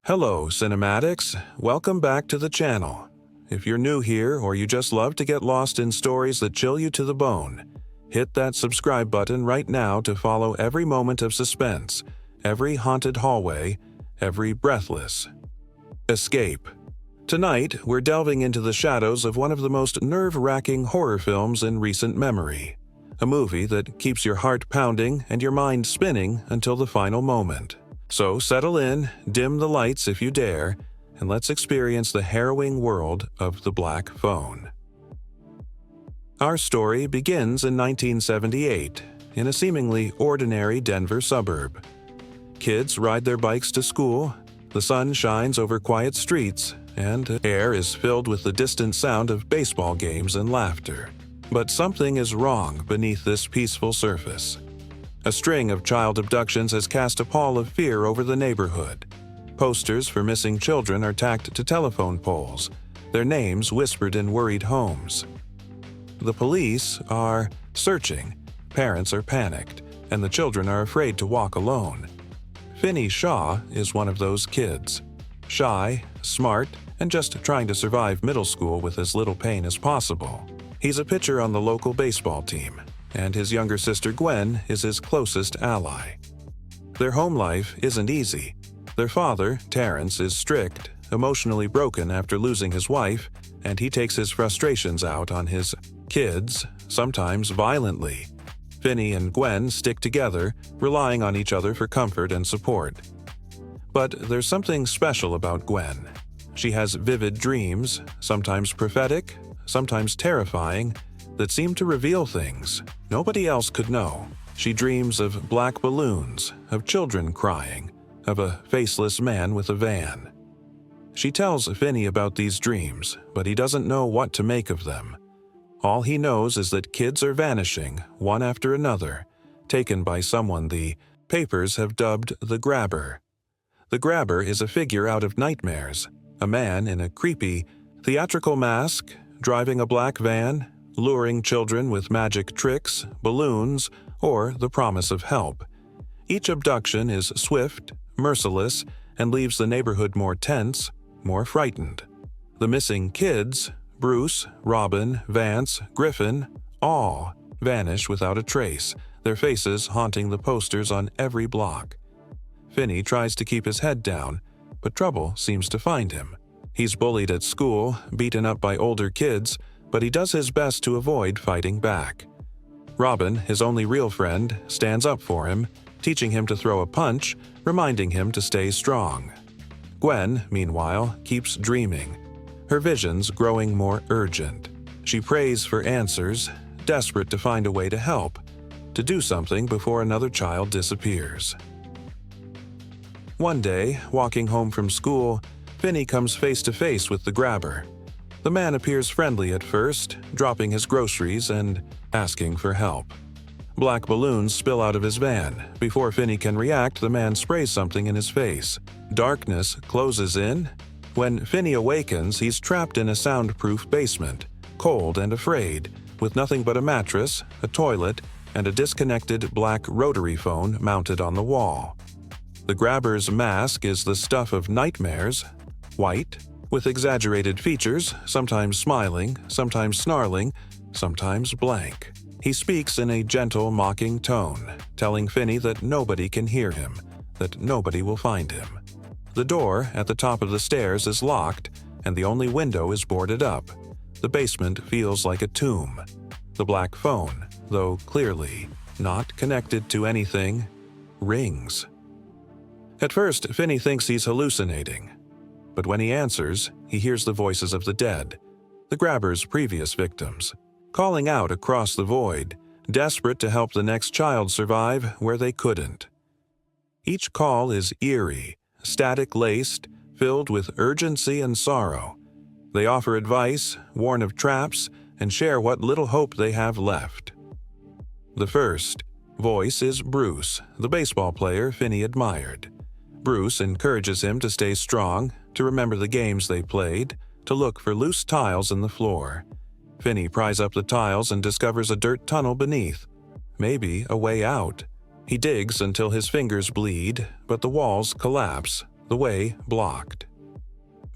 Hello, Cinematics. Welcome back to the channel. If you're new here or you just love to get lost in stories that chill you to the bone, hit that subscribe button right now to follow every moment of suspense, every haunted hallway, every breathless escape. Tonight, we're delving into the shadows of one of the most nerve-wracking horror films in recent memory. A movie that keeps your heart pounding and your mind spinning until the final moment. So settle in, dim the lights if you dare, and let's experience the harrowing world of the Black Phone. Our story begins in 1978, in a seemingly ordinary Denver suburb. Kids ride their bikes to school, the sun shines over quiet streets, and the air is filled with the distant sound of baseball games and laughter. But something is wrong beneath this peaceful surface. A string of child abductions has cast a pall of fear over the neighborhood. Posters for missing children are tacked to telephone poles, their names whispered in worried homes. The police are searching, parents are panicked, and the children are afraid to walk alone. Finney Shaw is one of those kids. Shy, smart, and just trying to survive middle school with as little pain as possible. He's a pitcher on the local baseball team, and his younger sister Gwen is his closest ally. Their home life isn't easy. Their father, Terrence, is strict, emotionally broken after losing his wife, and he takes his frustrations out on his kids, sometimes violently. Finney and Gwen stick together, relying on each other for comfort and support. But there's something special about Gwen. She has vivid dreams, sometimes prophetic, sometimes terrifying, that seem to reveal things nobody else could know. She dreams of black balloons, of children crying, of a faceless man with a van. She tells Finney about these dreams, but he doesn't know what to make of them. All he knows is that kids are vanishing, one after another, taken by someone the papers have dubbed the Grabber. The Grabber is a figure out of nightmares, a man in a creepy, theatrical mask, driving a black van, luring children with magic tricks, balloons, or the promise of help. Each abduction is swift, merciless, and leaves the neighborhood more tense, more frightened. The missing kids, Bruce, Robin, Vance, Griffin, all vanish without a trace, their faces haunting the posters on every block. Finney tries to keep his head down, but trouble seems to find him. He's bullied at school, beaten up by older kids, but he does his best to avoid fighting back. Robin, his only real friend, stands up for him, teaching him to throw a punch, reminding him to stay strong. Gwen, meanwhile, keeps dreaming, her visions growing more urgent. She prays for answers, desperate to find a way to help, to do something before another child disappears. One day, walking home from school, Finney comes face to face with the Grabber. The man appears friendly at first, dropping his groceries and asking for help. Black balloons spill out of his van. Before Finney can react, the man sprays something in his face. Darkness closes in. When Finney awakens, he's trapped in a soundproof basement, cold and afraid, with nothing but a mattress, a toilet, and a disconnected black rotary phone mounted on the wall. The Grabber's mask is the stuff of nightmares, white, with exaggerated features, sometimes smiling, sometimes snarling, sometimes blank. He speaks in a gentle, mocking tone, telling Finney that nobody can hear him, that nobody will find him. The door at the top of the stairs is locked, and the only window is boarded up. The basement feels like a tomb. The black phone, though clearly not connected to anything, rings. At first, Finney thinks he's hallucinating. But when he answers, he hears the voices of the dead, the Grabber's previous victims, calling out across the void, desperate to help the next child survive where they couldn't. Each call is eerie, static-laced, filled with urgency and sorrow. They offer advice, warn of traps, and share what little hope they have left. The first voice is Bruce, the baseball player Finney admired. Bruce encourages him to stay strong, to remember the games they played, to look for loose tiles in the floor. Finney pries up the tiles and discovers a dirt tunnel beneath. Maybe a way out. He digs until his fingers bleed, but the walls collapse. the way blocked.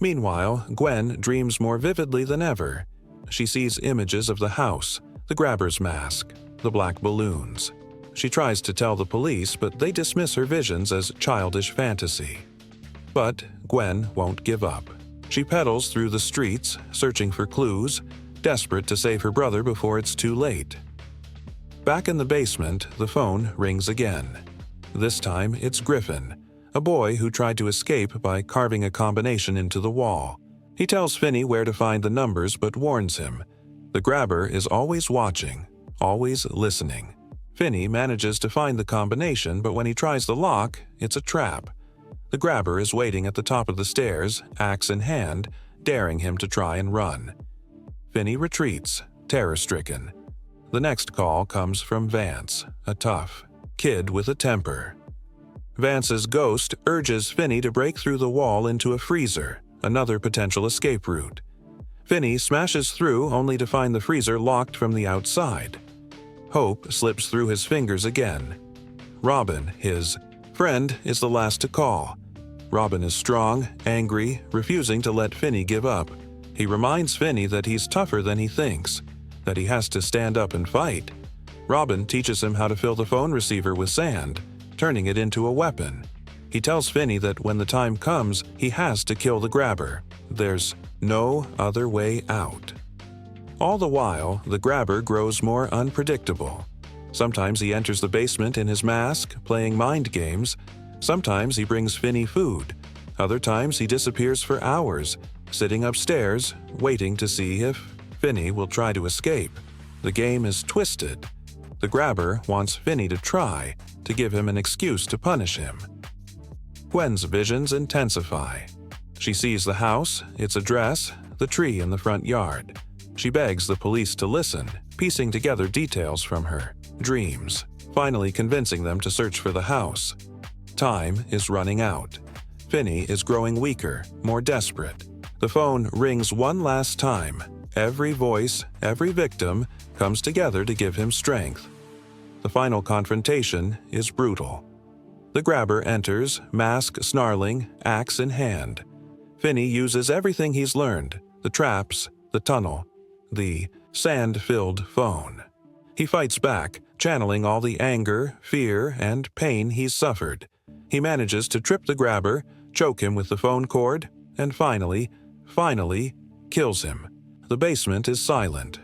Meanwhile, Gwen dreams more vividly than ever. She sees images of the house, the grabber's mask, the black balloons. She tries to tell the police, but they dismiss her visions as childish fantasy. But Gwen won't give up. She pedals through the streets, searching for clues, desperate to save her brother before it's too late. Back in the basement, the phone rings again. This time, it's Griffin, a boy who tried to escape by carving a combination into the wall. He tells Finney where to find the numbers but warns him. The grabber is always watching, always listening. Finney manages to find the combination, but when he tries the lock, it's a trap. The grabber is waiting at the top of the stairs, axe in hand, daring him to try and run. Finney retreats, terror-stricken. The next call comes from Vance, a tough kid with a temper. Vance's ghost urges Finney to break through the wall into a freezer, another potential escape route. Finney smashes through only to find the freezer locked from the outside. Hope slips through his fingers again. Robin, his friend, is the last to call. Robin is strong, angry, refusing to let Finney give up. He reminds Finney that he's tougher than he thinks, that he has to stand up and fight. Robin teaches him how to fill the phone receiver with sand, turning it into a weapon. He tells Finney that when the time comes, he has to kill the grabber. There's no other way out. All the while, the grabber grows more unpredictable. Sometimes he enters the basement in his mask, playing mind games. Sometimes he brings Finney food. Other times he disappears for hours, sitting upstairs, waiting to see if Finney will try to escape. The game is twisted. The grabber wants Finney to try, to give him an excuse to punish him. Gwen's visions intensify. She sees the house, its address, the tree in the front yard. She begs the police to listen, piecing together details from her dreams, finally convincing them to search for the house. Time is running out. Finney is growing weaker, more desperate. The phone rings one last time. Every voice, every victim, comes together to give him strength. The final confrontation is brutal. The grabber enters, mask snarling, axe in hand. Finney uses everything he's learned, the traps, the tunnel, the sand-filled phone. He fights back, channeling all the anger, fear, and pain he's suffered. He manages to trip the grabber, choke him with the phone cord, and finally kills him. The basement is silent,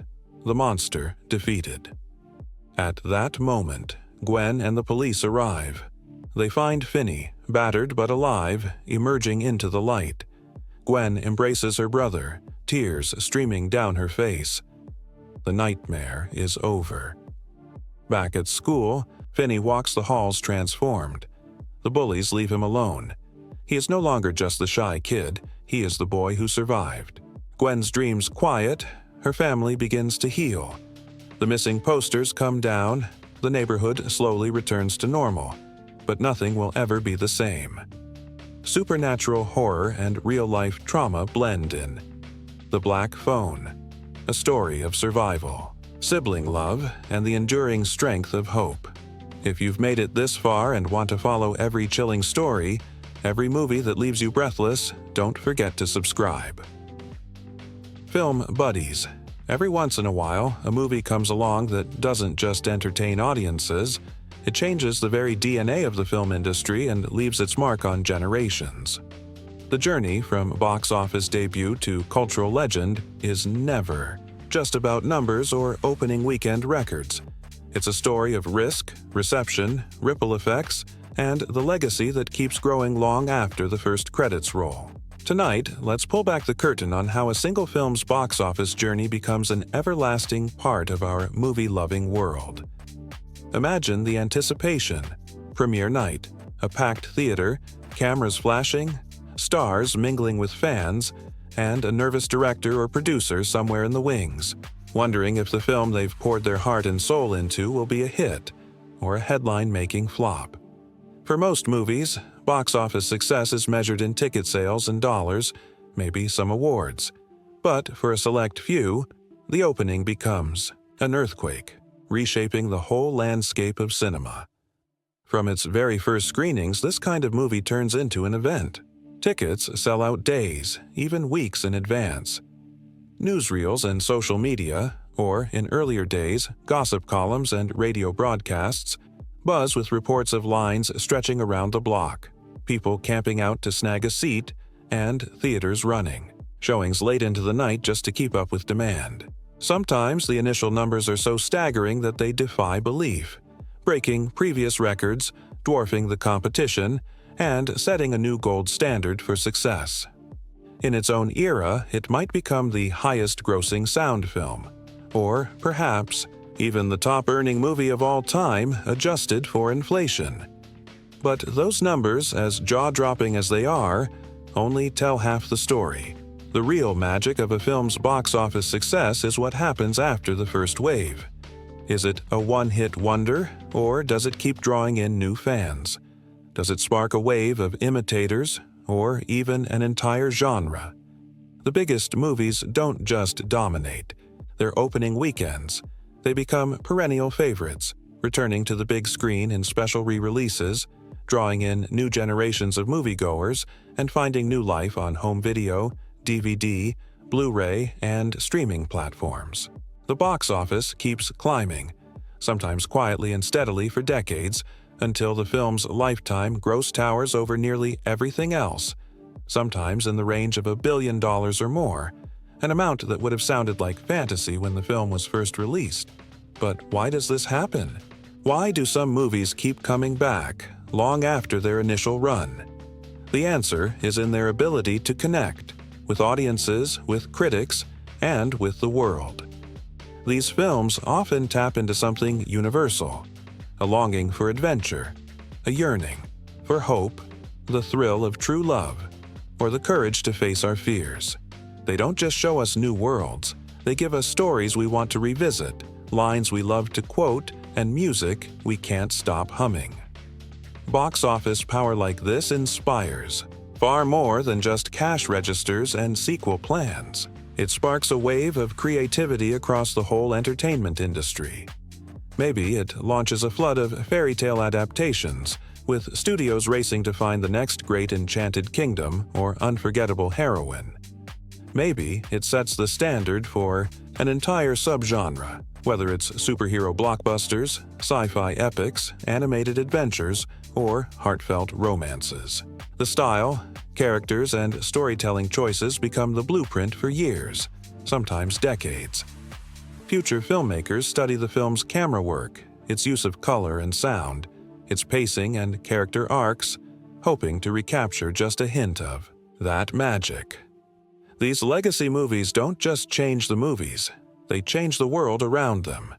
the monster defeated. At that moment, Gwen and the police arrive. They find Finney, battered but alive, emerging into the light. Gwen embraces her brother, tears streaming down her face. The nightmare is over. Back at school, Finney walks the halls transformed. The bullies leave him alone. He is no longer just the shy kid, he is the boy who survived. Gwen's dreams quiet, her family begins to heal. The missing posters come down, the neighborhood slowly returns to normal, but nothing will ever be the same. Supernatural horror and real-life trauma blend in. The Black Phone, a story of survival, sibling love, and the enduring strength of hope. If you've made it this far and want to follow every chilling story, every movie that leaves you breathless, don't forget to subscribe. Film buddies. Every once in a while, a movie comes along that doesn't just entertain audiences, it changes the very DNA of the film industry and leaves its mark on generations. The journey from box office debut to cultural legend is never just about numbers or opening weekend records. It's a story of risk, reception, ripple effects, and the legacy that keeps growing long after the first credits roll. Tonight, let's pull back the curtain on how a single film's box office journey becomes an everlasting part of our movie-loving world. Imagine the anticipation. Premiere night, a packed theater, cameras flashing, stars mingling with fans, and a nervous director or producer somewhere in the wings, wondering if the film they've poured their heart and soul into will be a hit or a headline-making flop. For most movies, box office success is measured in ticket sales and dollars, maybe some awards. But for a select few, the opening becomes an earthquake, reshaping the whole landscape of cinema. From its very first screenings, this kind of movie turns into an event. Tickets sell out days, even weeks in advance. Newsreels and social media, or in earlier days, gossip columns and radio broadcasts, buzz with reports of lines stretching around the block, people camping out to snag a seat, and theaters running, showings late into the night just to keep up with demand. Sometimes the initial numbers are so staggering that they defy belief, breaking previous records, dwarfing the competition, and setting a new gold standard for success. In its own era, it might become the highest-grossing sound film, or perhaps even the top-earning movie of all time adjusted for inflation. But those numbers, as jaw-dropping as they are, only tell half the story. The real magic of a film's box office success is what happens after the first wave. Is it a one-hit wonder, or does it keep drawing in new fans? Does it spark a wave of imitators, or even an entire genre? The biggest movies don't just dominate. Their opening weekends, they become perennial favorites, returning to the big screen in special re-releases, drawing in new generations of moviegoers, and finding new life on home video, DVD, Blu-ray, and streaming platforms. The box office keeps climbing, sometimes quietly and steadily for decades, until the film's lifetime gross towers over nearly everything else, sometimes in the range of $1 billion or more, an amount that would have sounded like fantasy when the film was first released. But why does this happen? Why do some movies keep coming back, long after their initial run? The answer is in their ability to connect with audiences, with critics, and with the world. These films often tap into something universal, a longing for adventure, a yearning for hope, the thrill of true love, or the courage to face our fears. They don't just show us new worlds, they give us stories we want to revisit, lines we love to quote, and music we can't stop humming. Box office power like this inspires, far more than just cash registers and sequel plans. It sparks a wave of creativity across the whole entertainment industry. Maybe it launches a flood of fairy tale adaptations, with studios racing to find the next great enchanted kingdom or unforgettable heroine. Maybe it sets the standard for an entire subgenre, whether it's superhero blockbusters, sci-fi epics, animated adventures, or heartfelt romances. The style, characters, and storytelling choices become the blueprint for years, sometimes decades. Future filmmakers study the film's camera work, its use of color and sound, its pacing and character arcs, hoping to recapture just a hint of that magic. These legacy movies don't just change the movies, they change the world around them.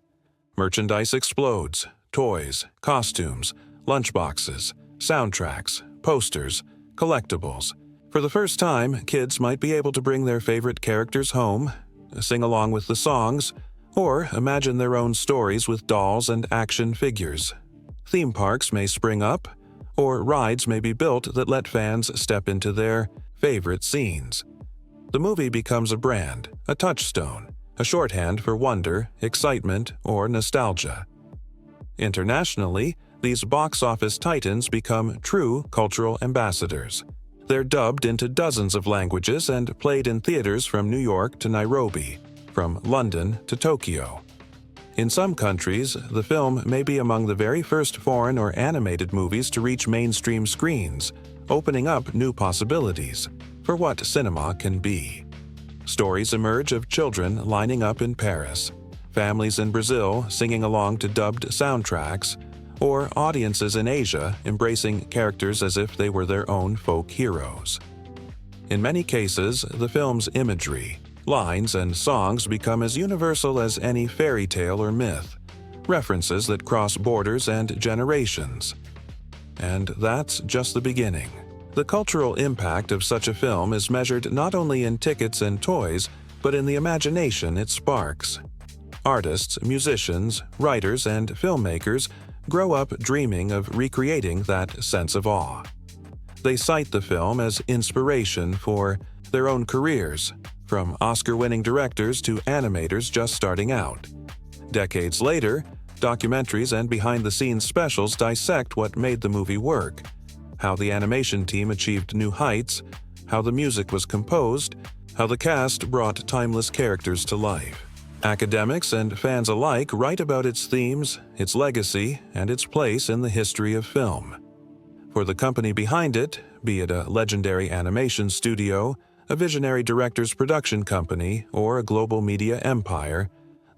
Merchandise explodes, toys, costumes, lunchboxes, soundtracks, posters, collectibles. For the first time, kids might be able to bring their favorite characters home, sing along with the songs, or imagine their own stories with dolls and action figures. Theme parks may spring up, or rides may be built that let fans step into their favorite scenes. The movie becomes a brand, a touchstone, a shorthand for wonder, excitement, or nostalgia. Internationally, these box office titans become true cultural ambassadors. They're dubbed into dozens of languages and played in theaters from New York to Nairobi, from London to Tokyo. In some countries, the film may be among the very first foreign or animated movies to reach mainstream screens, opening up new possibilities for what cinema can be. Stories emerge of children lining up in Paris, families in Brazil singing along to dubbed soundtracks, or audiences in Asia embracing characters as if they were their own folk heroes. In many cases, the film's imagery, lines, and songs become as universal as any fairy tale or myth, references that cross borders and generations. And that's just the beginning. The cultural impact of such a film is measured not only in tickets and toys, but in the imagination it sparks. Artists, musicians, writers, and filmmakers grow up dreaming of recreating that sense of awe. They cite the film as inspiration for their own careers, from Oscar-winning directors to animators just starting out. Decades later, documentaries and behind-the-scenes specials dissect what made the movie work, how the animation team achieved new heights, how the music was composed, how the cast brought timeless characters to life. Academics and fans alike write about its themes, its legacy, and its place in the history of film. For the company behind it, be it a legendary animation studio, a visionary director's production company, or a global media empire,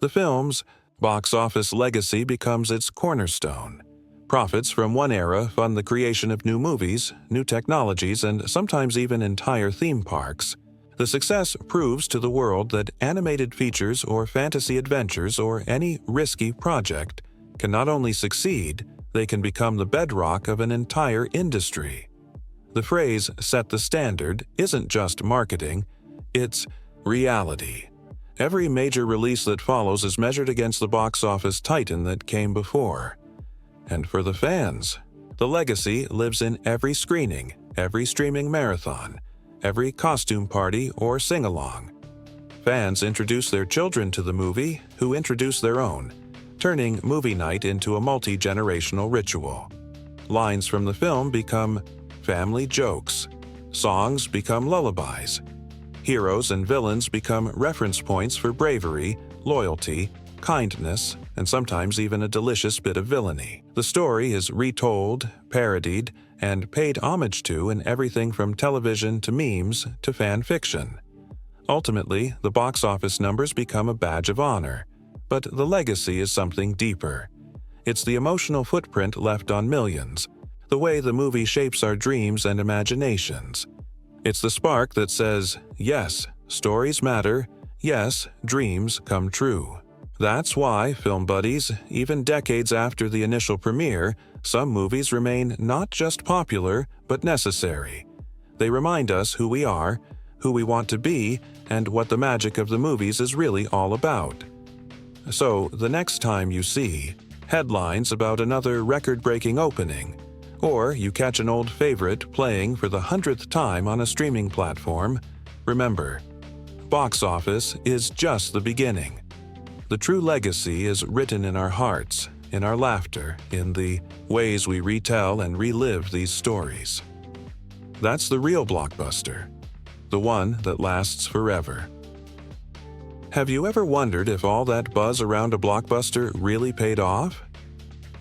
the film's box office legacy becomes its cornerstone. Profits from one era fund the creation of new movies, new technologies, and sometimes even entire theme parks. The success proves to the world that animated features or fantasy adventures or any risky project can not only succeed, they can become the bedrock of an entire industry. The phrase "set the standard" isn't just marketing, it's reality. Every major release that follows is measured against the box office titan that came before. And for the fans, the legacy lives in every screening, every streaming marathon, every costume party or sing-along. Fans introduce their children to the movie, who introduce their own, turning movie night into a multi-generational ritual. Lines from the film become family jokes. Songs become lullabies. Heroes and villains become reference points for bravery, loyalty, kindness, and sometimes even a delicious bit of villainy. The story is retold, parodied, and paid homage to in everything from television to memes to fan fiction. Ultimately, the box office numbers become a badge of honor, but the legacy is something deeper. It's the emotional footprint left on millions, the way the movie shapes our dreams and imaginations. It's the spark that says, yes, stories matter, yes, dreams come true. That's why, film buddies, even decades after the initial premiere, some movies remain not just popular, but necessary. They remind us who we are, who we want to be, and what the magic of the movies is really all about. So, the next time you see headlines about another record-breaking opening, or you catch an old favorite playing for the 100th time on a streaming platform, remember, box office is just the beginning. The true legacy is written in our hearts, in our laughter, in the ways we retell and relive these stories. That's the real blockbuster, the one that lasts forever. Have you ever wondered if all that buzz around a blockbuster really paid off?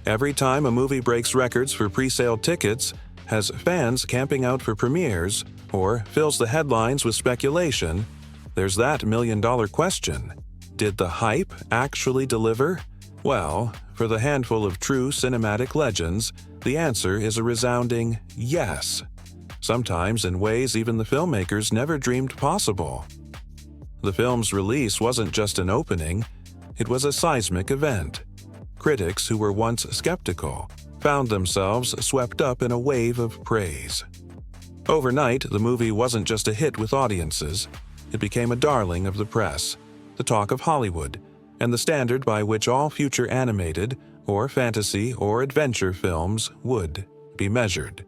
Every time a movie breaks records for pre-sale tickets, has fans camping out for premieres, or fills the headlines with speculation, there's that million-dollar question. Did the hype actually deliver? Well, for the handful of true cinematic legends, the answer is a resounding yes. Sometimes in ways even the filmmakers never dreamed possible. The film's release wasn't just an opening, it was a seismic event. Critics who were once skeptical found themselves swept up in a wave of praise. Overnight, the movie wasn't just a hit with audiences, it became a darling of the press, the talk of Hollywood, and the standard by which all future animated, or fantasy, or adventure films would be measured.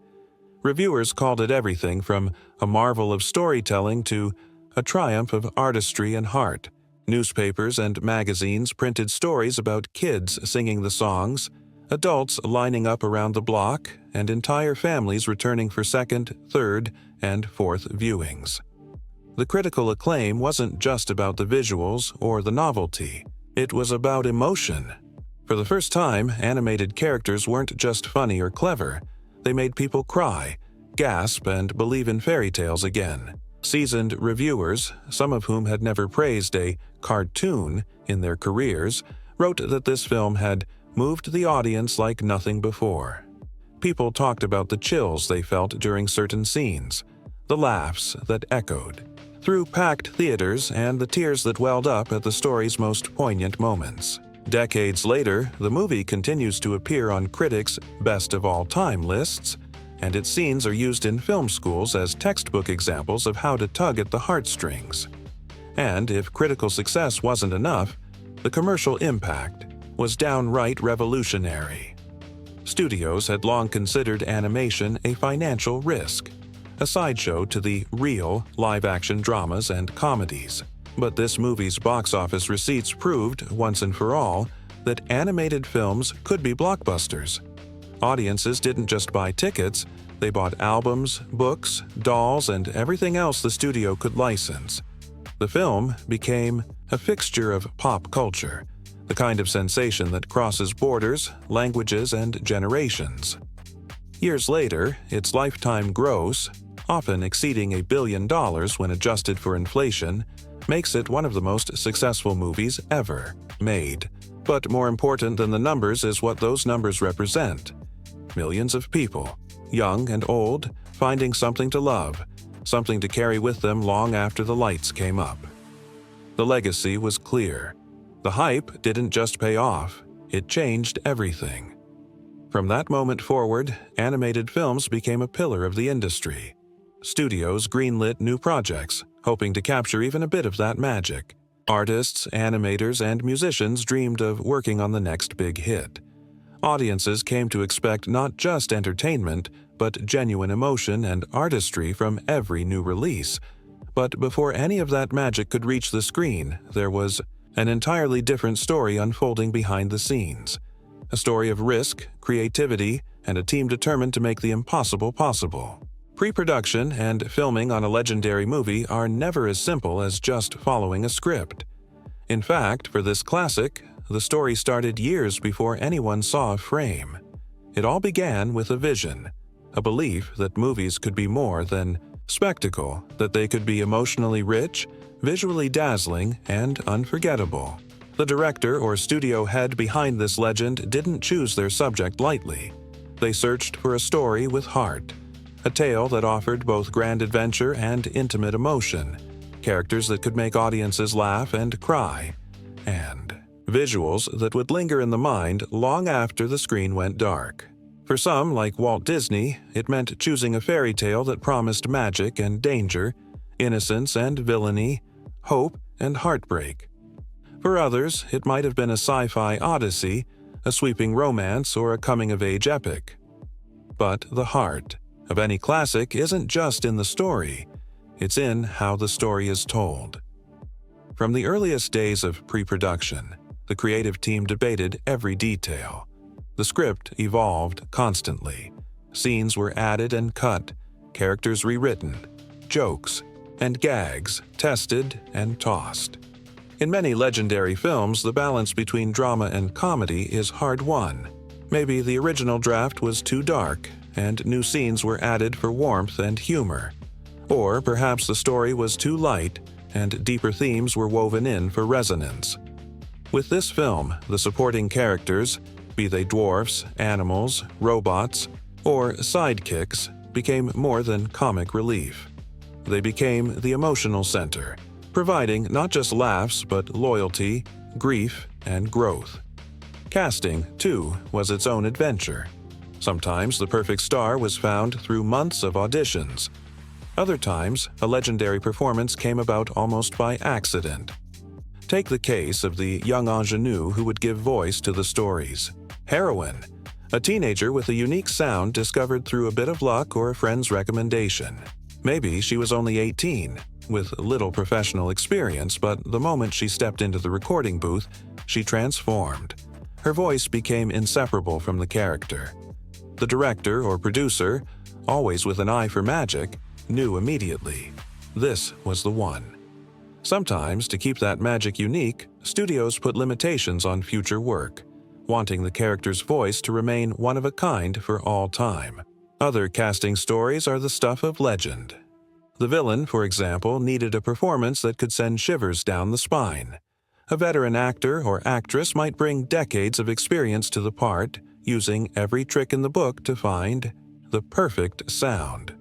Reviewers called it everything from a marvel of storytelling to a triumph of artistry and heart. Newspapers and magazines printed stories about kids singing the songs, adults lining up around the block, and entire families returning for second, third, and fourth viewings. The critical acclaim wasn't just about the visuals or the novelty. It was about emotion. For the first time, animated characters weren't just funny or clever. They made people cry, gasp, and believe in fairy tales again. Seasoned reviewers, some of whom had never praised a cartoon in their careers, wrote that this film had moved the audience like nothing before. People talked about the chills they felt during certain scenes, the laughs that echoed through packed theaters, and the tears that welled up at the story's most poignant moments. Decades later, the movie continues to appear on critics' best-of-all-time lists, and its scenes are used in film schools as textbook examples of how to tug at the heartstrings. And if critical success wasn't enough, the commercial impact was downright revolutionary. Studios had long considered animation a financial risk, a sideshow to the real live-action dramas and comedies. But this movie's box office receipts proved, once and for all, that animated films could be blockbusters. Audiences didn't just buy tickets, They bought albums, books, dolls, and everything else the studio could license. The film became a fixture of pop culture, the kind of sensation that crosses borders, languages, and generations. Years later, its lifetime gross, often exceeding $1 billion when adjusted for inflation, makes it one of the most successful movies ever made. But more important than the numbers is what those numbers represent. Millions of people, young and old, finding something to love, something to carry with them long after the lights came up. The legacy was clear. The hype didn't just pay off, it changed everything. From that moment forward, animated films became a pillar of the industry. Studios greenlit new projects, hoping to capture even a bit of that magic. Artists, animators, and musicians dreamed of working on the next big hit. Audiences came to expect not just entertainment, but genuine emotion and artistry from every new release. But before any of that magic could reach the screen, there was an entirely different story unfolding behind the scenes. A story of risk, creativity, and a team determined to make the impossible possible. Pre-production and filming on a legendary movie are never as simple as just following a script. In fact, for this classic, the story started years before anyone saw a frame. It all began with a vision, a belief that movies could be more than spectacle, that they could be emotionally rich, visually dazzling, and unforgettable. The director or studio head behind this legend didn't choose their subject lightly. They searched for a story with heart, a tale that offered both grand adventure and intimate emotion, characters that could make audiences laugh and cry, and visuals that would linger in the mind long after the screen went dark. For some, like Walt Disney, it meant choosing a fairy tale that promised magic and danger, innocence and villainy, hope and heartbreak. For others, it might have been a sci-fi odyssey, a sweeping romance, or a coming-of-age epic. But the heart of any classic isn't just in the story, it's in how the story is told. From the earliest days of pre-production, the creative team debated every detail. The script evolved constantly. Scenes were added and cut, characters rewritten, jokes and gags tested and tossed. In many legendary films, the balance between drama and comedy is hard-won. Maybe the original draft was too dark, and new scenes were added for warmth and humor. Or perhaps the story was too light, and deeper themes were woven in for resonance. With this film, the supporting characters, be they dwarfs, animals, robots, or sidekicks, became more than comic relief. They became the emotional center, providing not just laughs but loyalty, grief, and growth. Casting, too, was its own adventure. Sometimes the perfect star was found through months of auditions. Other times, a legendary performance came about almost by accident. Take the case of the young ingenue who would give voice to the stories. Heroine, a teenager with a unique sound discovered through a bit of luck or a friend's recommendation. Maybe she was only 18, with little professional experience, but the moment she stepped into the recording booth, she transformed. Her voice became inseparable from the character. The director or producer, always with an eye for magic, knew immediately. This was the one. Sometimes, to keep that magic unique, studios put limitations on future work, wanting the character's voice to remain one of a kind for all time. Other casting stories are the stuff of legend. The villain, for example, needed a performance that could send shivers down the spine. A veteran actor or actress might bring decades of experience to the part, using every trick in the book to find the perfect sound.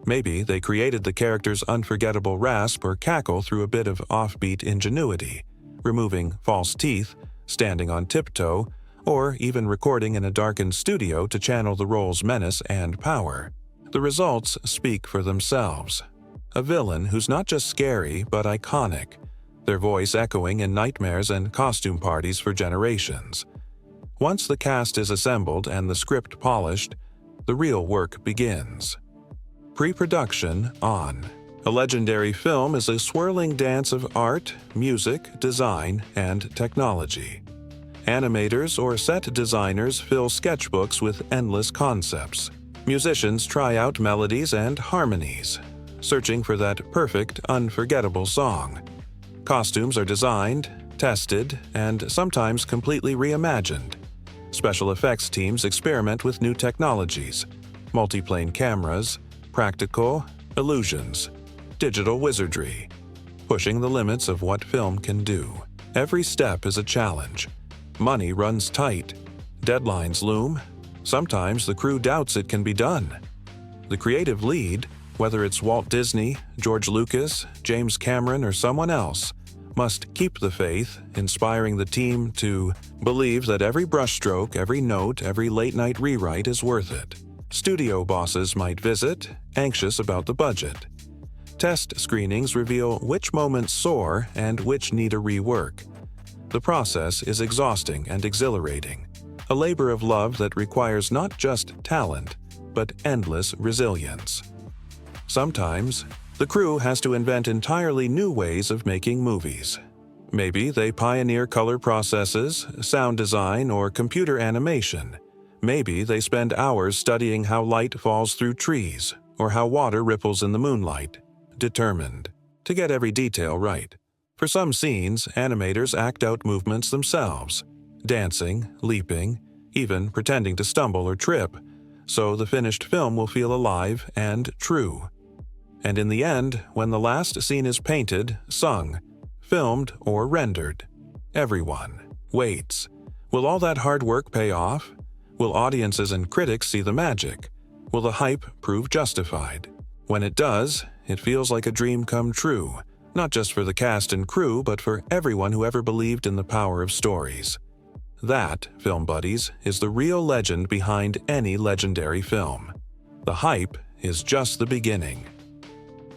Maybe they created the character's unforgettable rasp or cackle through a bit of offbeat ingenuity, removing false teeth, standing on tiptoe, or even recording in a darkened studio to channel the role's menace and power. The results speak for themselves. A villain who's not just scary but iconic, their voice echoing in nightmares and costume parties for generations. Once the cast is assembled and the script polished, the real work begins. Pre-production on. A legendary film is a swirling dance of art, music, design, and technology. Animators or set designers fill sketchbooks with endless concepts. Musicians try out melodies and harmonies, searching for that perfect, unforgettable song. Costumes are designed, tested, and sometimes completely reimagined. Special effects teams experiment with new technologies, multiplane cameras, practical, illusions, digital wizardry, pushing the limits of what film can do. Every step is a challenge. Money runs tight. Deadlines loom. Sometimes the crew doubts it can be done. The creative lead, whether it's Walt Disney, George Lucas, James Cameron, or someone else, must keep the faith, inspiring the team to believe that every brushstroke, every note, every late-night rewrite is worth it. Studio bosses might visit, anxious about the budget. Test screenings reveal which moments soar and which need a rework. The process is exhausting and exhilarating, a labor of love that requires not just talent, but endless resilience. Sometimes, the crew has to invent entirely new ways of making movies. Maybe they pioneer color processes, sound design, or computer animation. Maybe they spend hours studying how light falls through trees, or how water ripples in the moonlight, determined to get every detail right. For some scenes, animators act out movements themselves, dancing, leaping, even pretending to stumble or trip, so the finished film will feel alive and true. And in the end, when the last scene is painted, sung, filmed, or rendered, everyone waits. Will all that hard work pay off? Will audiences and critics see the magic? Will the hype prove justified? When it does, it feels like a dream come true, not just for the cast and crew, but for everyone who ever believed in the power of stories. That, film buddies, is the real legend behind any legendary film. The hype is just the beginning.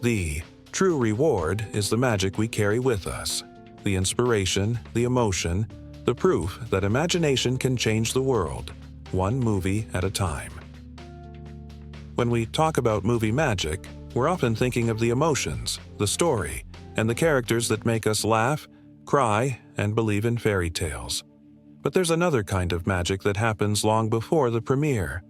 The true reward is the magic we carry with us, the inspiration, the emotion, the proof that imagination can change the world, one movie at a time. When we talk about movie magic, we're often thinking of the emotions, the story, and the characters that make us laugh, cry, and believe in fairy tales. But there's another kind of magic that happens long before the premiere.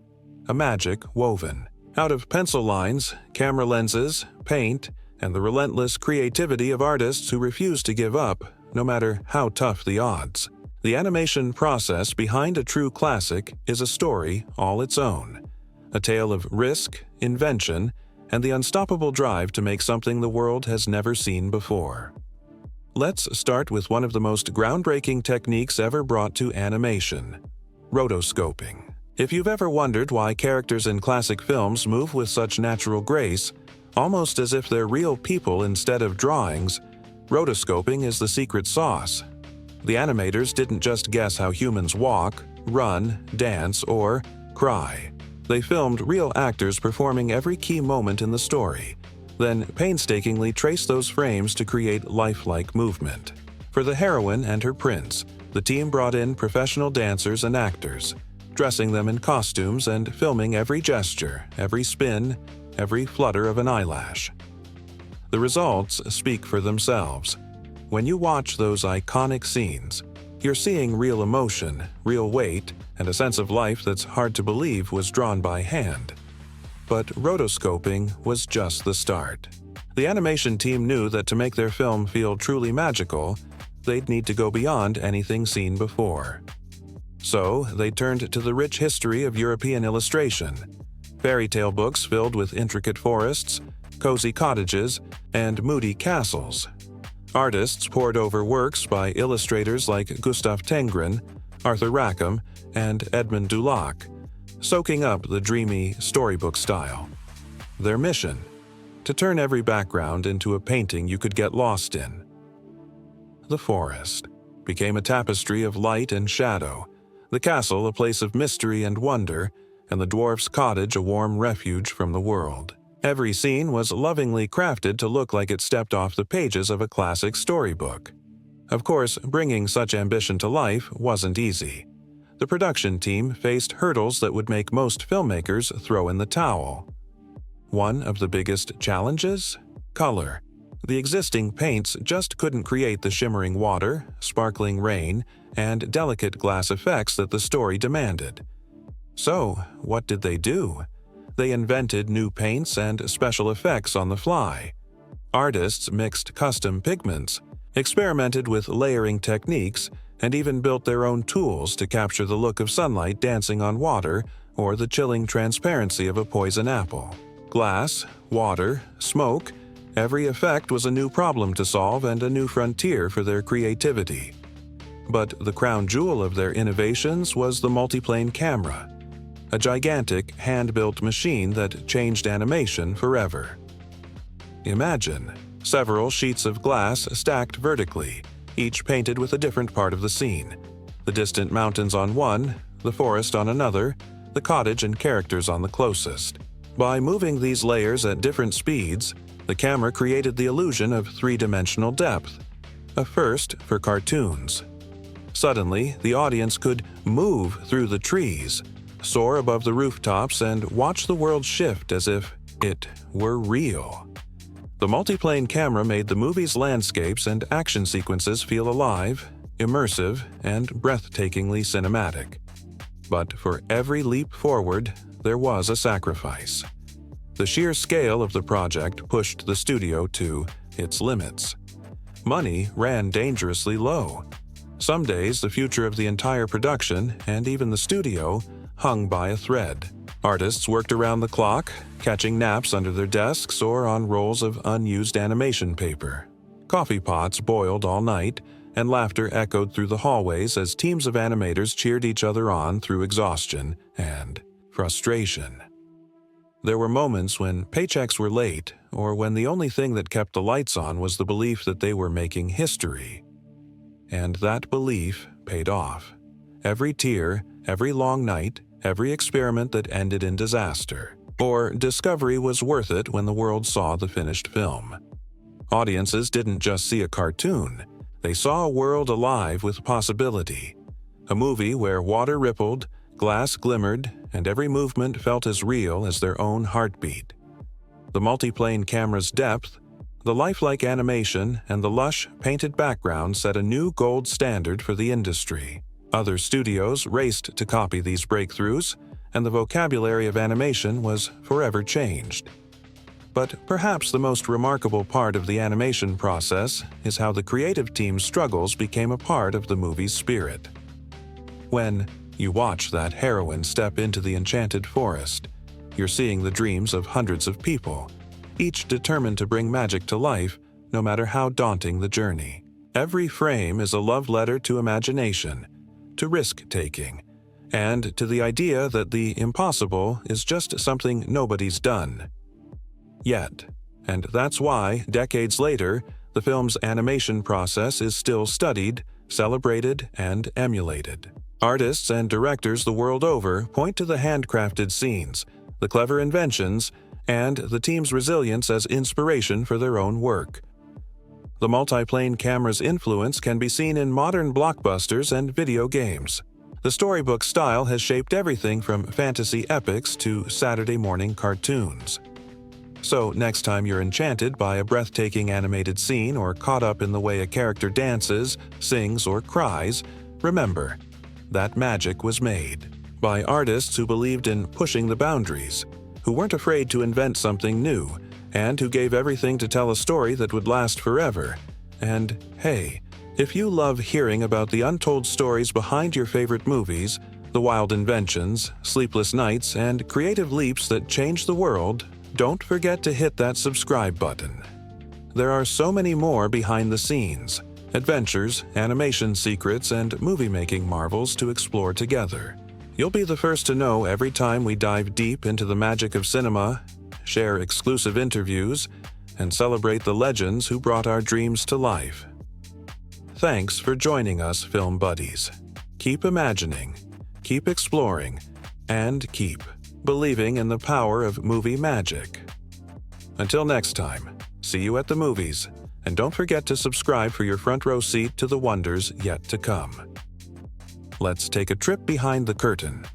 A magic woven out of pencil lines, camera lenses, paint, and the relentless creativity of artists who refuse to give up, no matter how tough the odds. The animation process behind a true classic is a story all its own. A tale of risk, invention, and the unstoppable drive to make something the world has never seen before. Let's start with one of the most groundbreaking techniques ever brought to animation: rotoscoping. If you've ever wondered why characters in classic films move with such natural grace, almost as if they're real people instead of drawings, rotoscoping is the secret sauce. The animators didn't just guess how humans walk, run, dance, or cry. They filmed real actors performing every key moment in the story, then painstakingly traced those frames to create lifelike movement. For the heroine and her prince, the team brought in professional dancers and actors, dressing them in costumes and filming every gesture, every spin, every flutter of an eyelash. The results speak for themselves. When you watch those iconic scenes, you're seeing real emotion, real weight, and a sense of life that's hard to believe was drawn by hand. But rotoscoping was just the start. The animation team knew that to make their film feel truly magical, they'd need to go beyond anything seen before. So, they turned to the rich history of European illustration. Fairy tale books filled with intricate forests, cozy cottages, and moody castles. Artists pored over works by illustrators like Gustav Tenggren, Arthur Rackham, and Edmund Dulac, soaking up the dreamy storybook style. Their mission: to turn every background into a painting you could get lost in. The forest became a tapestry of light and shadow, the castle a place of mystery and wonder, and the dwarf's cottage a warm refuge from the world. Every scene was lovingly crafted to look like it stepped off the pages of a classic storybook. Of course, bringing such ambition to life wasn't easy. The production team faced hurdles that would make most filmmakers throw in the towel. One of the biggest challenges? Color. The existing paints just couldn't create the shimmering water, sparkling rain, and delicate glass effects that the story demanded. So, what did they do? They invented new paints and special effects on the fly. Artists mixed custom pigments, experimented with layering techniques, and even built their own tools to capture the look of sunlight dancing on water or the chilling transparency of a poison apple. Glass, water, smoke, every effect was a new problem to solve and a new frontier for their creativity. But the crown jewel of their innovations was the multiplane camera, a gigantic hand-built machine that changed animation forever. Imagine several sheets of glass stacked vertically, each painted with a different part of the scene. The distant mountains on one, the forest on another, the cottage and characters on the closest. By moving these layers at different speeds, the camera created the illusion of three-dimensional depth, a first for cartoons. Suddenly, the audience could move through the trees, soar above the rooftops, and watch the world shift as if it were real. The multiplane camera made the movie's landscapes and action sequences feel alive, immersive, and breathtakingly cinematic. But for every leap forward, there was a sacrifice. The sheer scale of the project pushed the studio to its limits. Money ran dangerously low. Some days, the future of the entire production, and even the studio, hung by a thread. Artists worked around the clock, catching naps under their desks or on rolls of unused animation paper. Coffee pots boiled all night, and laughter echoed through the hallways as teams of animators cheered each other on through exhaustion and frustration. There were moments when paychecks were late, or when the only thing that kept the lights on was the belief that they were making history. And that belief paid off. Every tear, every long night, every experiment that ended in disaster or discovery was worth it when the world saw the finished film. Audiences didn't just see a cartoon, they saw a world alive with possibility. A movie where water rippled, glass glimmered, and every movement felt as real as their own heartbeat. The multiplane camera's depth, the lifelike animation, and the lush, painted background set a new gold standard for the industry. Other studios raced to copy these breakthroughs, and the vocabulary of animation was forever changed. But perhaps the most remarkable part of the animation process is how the creative team's struggles became a part of the movie's spirit. When you watch that heroine step into the enchanted forest, you're seeing the dreams of hundreds of people, each determined to bring magic to life, no matter how daunting the journey. Every frame is a love letter to imagination, to risk-taking, and to the idea that the impossible is just something nobody's done yet. And that's why, decades later, the film's animation process is still studied, celebrated, and emulated. Artists and directors the world over point to the handcrafted scenes, the clever inventions, and the team's resilience as inspiration for their own work. The multiplane camera's influence can be seen in modern blockbusters and video games. The storybook style has shaped everything from fantasy epics to Saturday morning cartoons. So next time you're enchanted by a breathtaking animated scene or caught up in the way a character dances, sings, or cries, remember, that magic was made by artists who believed in pushing the boundaries, who weren't afraid to invent something new, and who gave everything to tell a story that would last forever. And hey, if you love hearing about the untold stories behind your favorite movies, the wild inventions, sleepless nights, and creative leaps that changed the world, don't forget to hit that subscribe button. There are so many more behind the scenes, adventures, animation secrets, and movie-making marvels to explore together. You'll be the first to know every time we dive deep into the magic of cinema, share exclusive interviews, and celebrate the legends who brought our dreams to life. Thanks for joining us, Film Buddies. Keep imagining, keep exploring, and keep believing in the power of movie magic. Until next time, see you at the movies, and don't forget to subscribe for your front row seat to the wonders yet to come. Let's take a trip behind the curtain,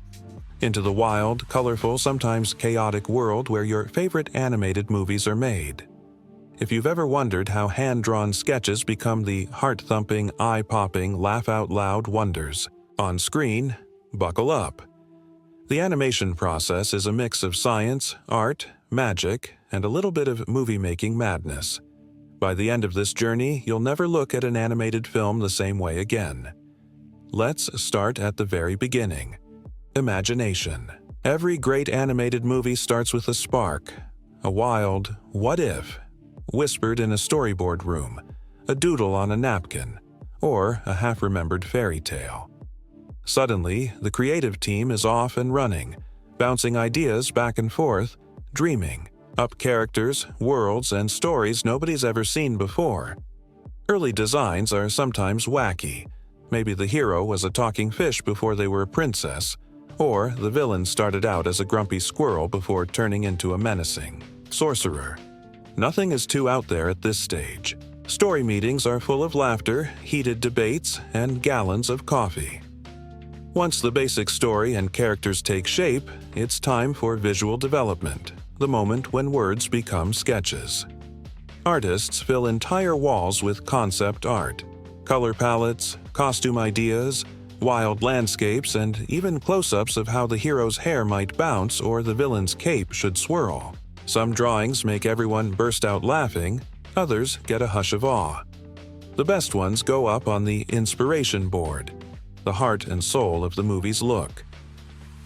into the wild, colorful, sometimes chaotic world where your favorite animated movies are made. If you've ever wondered how hand-drawn sketches become the heart-thumping, eye-popping, laugh-out-loud wonders on screen, buckle up. The animation process is a mix of science, art, magic, and a little bit of movie-making madness. By the end of this journey, you'll never look at an animated film the same way again. Let's start at the very beginning. Imagination. Every great animated movie starts with a spark, a wild "what if?" whispered in a storyboard room, a doodle on a napkin, or a half-remembered fairy tale. Suddenly, the creative team is off and running, bouncing ideas back and forth, dreaming up characters, worlds, and stories nobody's ever seen before. Early designs are sometimes wacky. Maybe the hero was a talking fish before they were a princess, or the villain started out as a grumpy squirrel before turning into a menacing sorcerer. Nothing is too out there at this stage. Story meetings are full of laughter, heated debates, and gallons of coffee. Once the basic story and characters take shape, it's time for visual development, the moment when words become sketches. Artists fill entire walls with concept art, color palettes, costume ideas, wild landscapes, and even close-ups of how the hero's hair might bounce or the villain's cape should swirl. Some drawings make everyone burst out laughing, others get a hush of awe. The best ones go up on the inspiration board, the heart and soul of the movie's look.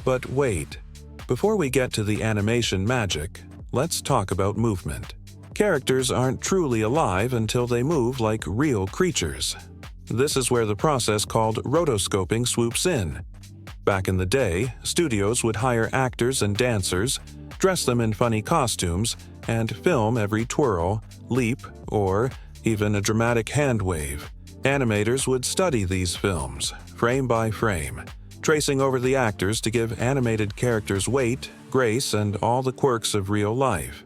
But wait, before we get to the animation magic, let's talk about movement. Characters aren't truly alive until they move like real creatures. This is where the process called rotoscoping swoops in. Back in the day, studios would hire actors and dancers, dress them in funny costumes, and film every twirl, leap, or even a dramatic hand wave. Animators would study these films, frame by frame, tracing over the actors to give animated characters weight, grace, and all the quirks of real life.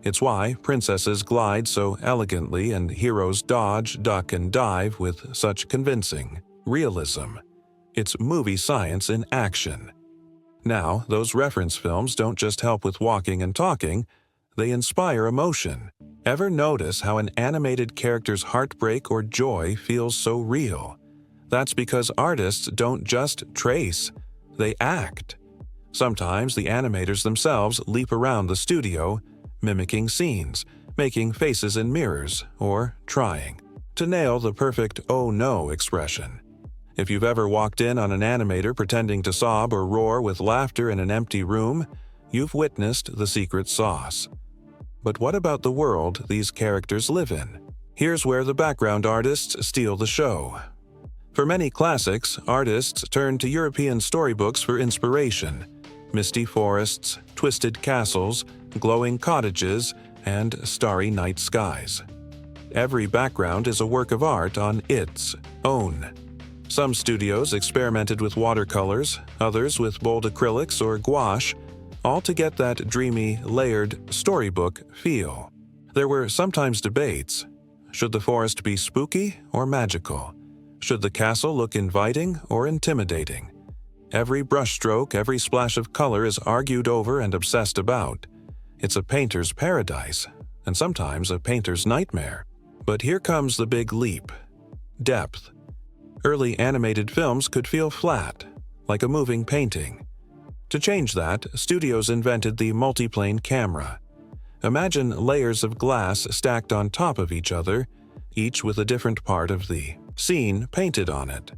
It's why princesses glide so elegantly and heroes dodge, duck, and dive with such convincing realism. It's movie science in action. Now, those reference films don't just help with walking and talking, they inspire emotion. Ever notice how an animated character's heartbreak or joy feels so real? That's because artists don't just trace, they act. Sometimes the animators themselves leap around the studio, mimicking scenes, making faces in mirrors, or trying to nail the perfect "oh no" expression. If you've ever walked in on an animator pretending to sob or roar with laughter in an empty room, you've witnessed the secret sauce. But what about the world these characters live in? Here's where the background artists steal the show. For many classics, artists turn to European storybooks for inspiration. Misty forests, twisted castles, glowing cottages, and starry night skies. Every background is a work of art on its own. Some studios experimented with watercolors, others with bold acrylics or gouache, all to get that dreamy, layered storybook feel. There were sometimes debates. Should the forest be spooky or magical? Should the castle look inviting or intimidating? Every brushstroke, every splash of color is argued over and obsessed about. It's a painter's paradise, and sometimes a painter's nightmare. But here comes the big leap. Depth. Early animated films could feel flat, like a moving painting. To change that, studios invented the multiplane camera. Imagine layers of glass stacked on top of each other, each with a different part of the scene painted on it.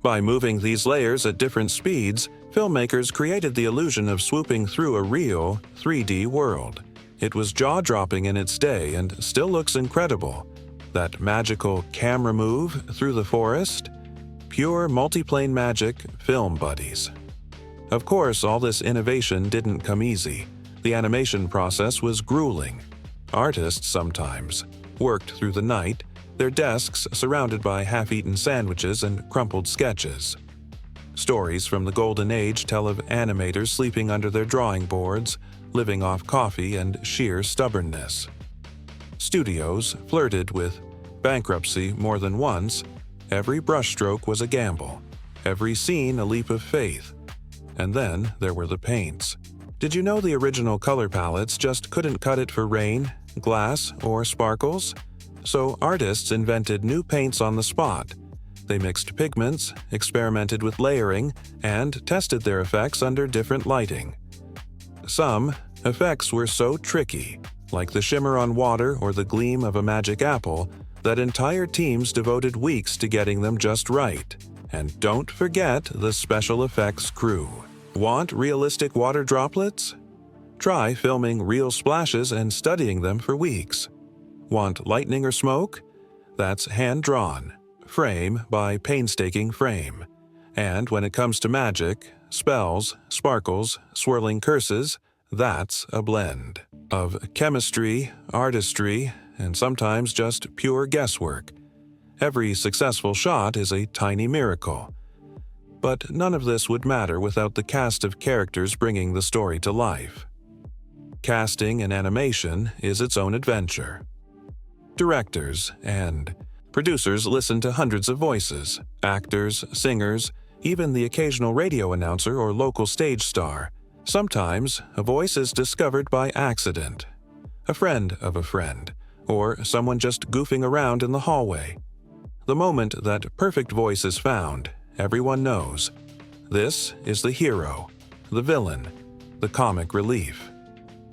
By moving these layers at different speeds, filmmakers created the illusion of swooping through a real 3D world. It was jaw-dropping in its day and still looks incredible. That magical camera move through the forest? Pure multiplane magic, film buddies. Of course, all this innovation didn't come easy. The animation process was grueling. Artists sometimes worked through the night, their desks surrounded by half-eaten sandwiches and crumpled sketches. Stories from the Golden Age tell of animators sleeping under their drawing boards, living off coffee and sheer stubbornness. Studios flirted with bankruptcy more than once. Every brushstroke was a gamble, every scene a leap of faith. And then there were the paints. Did you know the original color palettes just couldn't cut it for rain, glass, or sparkles? So artists invented new paints on the spot. They mixed pigments, experimented with layering, and tested their effects under different lighting. Some effects were so tricky, like the shimmer on water or the gleam of a magic apple, that entire teams devoted weeks to getting them just right. And don't forget the special effects crew. Want realistic water droplets? Try filming real splashes and studying them for weeks. Want lightning or smoke? That's hand-drawn, frame by painstaking frame. And when it comes to magic, spells, sparkles, swirling curses, that's a blend of chemistry, artistry, and sometimes just pure guesswork. Every successful shot is a tiny miracle. But none of this would matter without the cast of characters bringing the story to life. Casting in animation is its own adventure. Directors and producers listen to hundreds of voices, actors, singers, even the occasional radio announcer or local stage star. Sometimes, a voice is discovered by accident. A friend of a friend, or someone just goofing around in the hallway. The moment that perfect voice is found, everyone knows. This is the hero, the villain, the comic relief.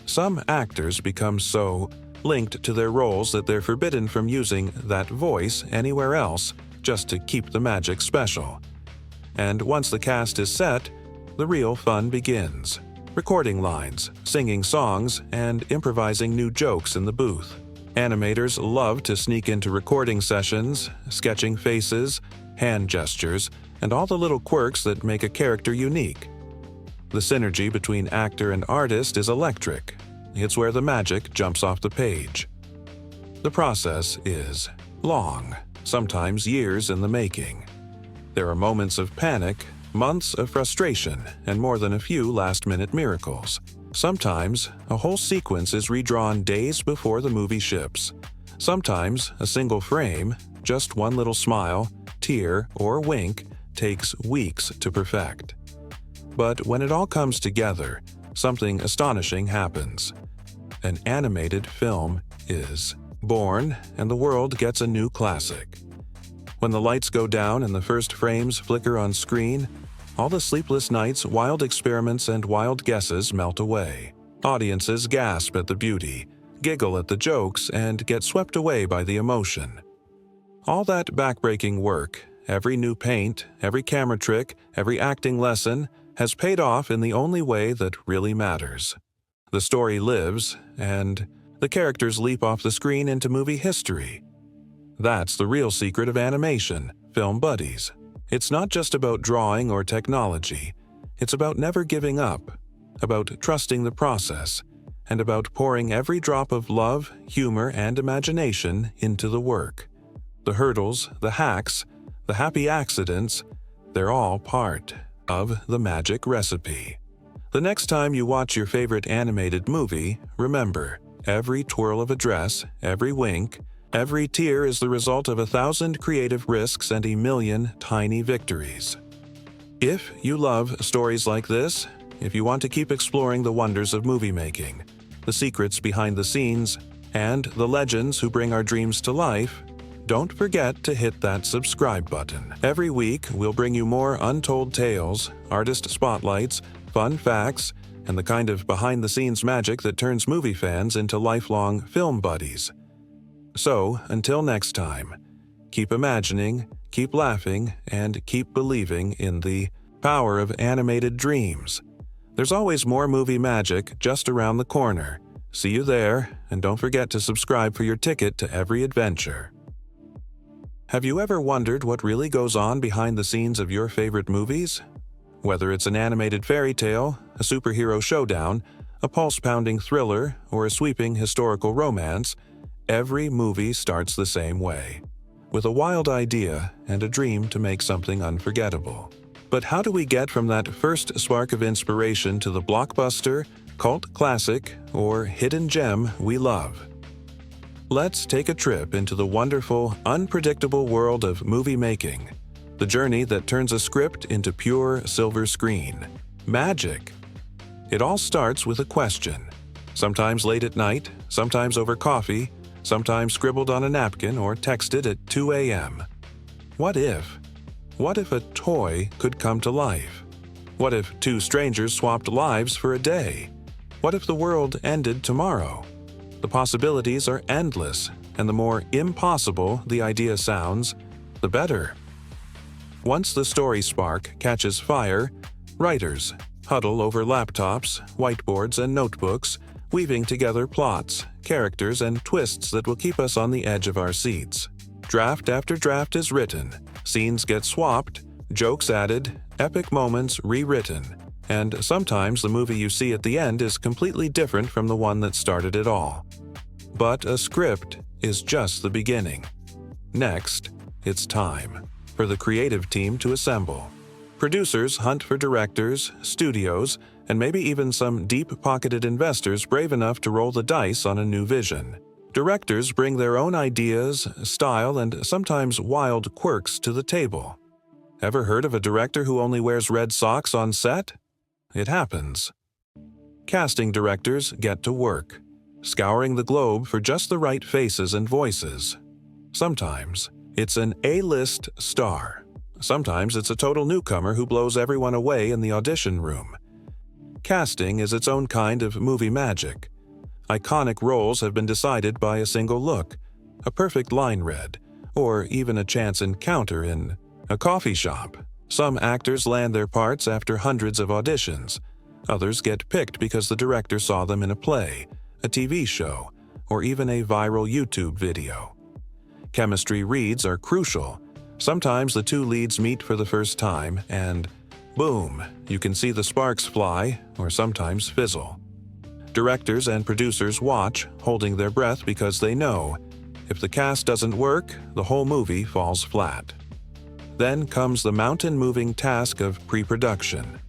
Some actors become so linked to their roles that they're forbidden from using that voice anywhere else just to keep the magic special. And once the cast is set, the real fun begins. Recording lines, singing songs, and improvising new jokes in the booth. Animators love to sneak into recording sessions, sketching faces, hand gestures, and all the little quirks that make a character unique. The synergy between actor and artist is electric. It's where the magic jumps off the page. The process is long, sometimes years in the making. There are moments of panic, months of frustration, and more than a few last-minute miracles. Sometimes, a whole sequence is redrawn days before the movie ships. Sometimes, a single frame, just one little smile, tear, or wink, takes weeks to perfect. But when it all comes together, something astonishing happens. An animated film is born, and the world gets a new classic. When the lights go down and the first frames flicker on screen, all the sleepless nights, wild experiments, and wild guesses melt away. Audiences gasp at the beauty, giggle at the jokes, and get swept away by the emotion. All that backbreaking work, every new paint, every camera trick, every acting lesson, has paid off in the only way that really matters. The story lives, and the characters leap off the screen into movie history. That's the real secret of animation, film buddies. It's not just about drawing or technology. It's about never giving up, about trusting the process, and about pouring every drop of love, humor, and imagination into the work. The hurdles, the hacks, the happy accidents, they're all part of the magic recipe. The next time you watch your favorite animated movie, remember, every twirl of a dress, every wink, every tear is the result of 1,000 creative risks and 1,000,000 tiny victories. If you love stories like this, if you want to keep exploring the wonders of movie making, the secrets behind the scenes, and the legends who bring our dreams to life, don't forget to hit that subscribe button. Every week, we'll bring you more untold tales, artist spotlights, fun facts, and the kind of behind-the-scenes magic that turns movie fans into lifelong film buddies. So, until next time, keep imagining, keep laughing, and keep believing in the power of animated dreams. There's always more movie magic just around the corner. See you there, and don't forget to subscribe for your ticket to every adventure. Have you ever wondered what really goes on behind the scenes of your favorite movies? Whether it's an animated fairy tale, a superhero showdown, a pulse-pounding thriller, or a sweeping historical romance, every movie starts the same way, with a wild idea and a dream to make something unforgettable. But how do we get from that first spark of inspiration to the blockbuster, cult classic, or hidden gem we love? Let's take a trip into the wonderful, unpredictable world of movie making, the journey that turns a script into pure silver screen. Magic! It all starts with a question, sometimes late at night, sometimes over coffee, sometimes scribbled on a napkin or texted at 2 a.m. What if? What if a toy could come to life? What if two strangers swapped lives for a day? What if the world ended tomorrow? The possibilities are endless, and the more impossible the idea sounds, the better. Once the story spark catches fire, writers huddle over laptops, whiteboards, and notebooks, weaving together plots, characters, and twists that will keep us on the edge of our seats. Draft after draft is written, scenes get swapped, jokes added, epic moments rewritten, and sometimes the movie you see at the end is completely different from the one that started it all. But a script is just the beginning. Next, it's time for the creative team to assemble. Producers hunt for directors, studios, and maybe even some deep-pocketed investors brave enough to roll the dice on a new vision. Directors bring their own ideas, style, and sometimes wild quirks to the table. Ever heard of a director who only wears red socks on set? It happens. Casting directors get to work, scouring the globe for just the right faces and voices. Sometimes it's an A-list star. Sometimes it's a total newcomer who blows everyone away in the audition room. Casting is its own kind of movie magic. Iconic roles have been decided by a single look, a perfect line read, or even a chance encounter in a coffee shop. Some actors land their parts after hundreds of auditions. Others get picked because the director saw them in a play, a TV show, or even a viral YouTube video. Chemistry reads are crucial. Sometimes the two leads meet for the first time and, boom, you can see the sparks fly or sometimes fizzle. Directors and producers watch, holding their breath because they know, if the cast doesn't work, the whole movie falls flat. Then comes the mountain-moving task of pre-production.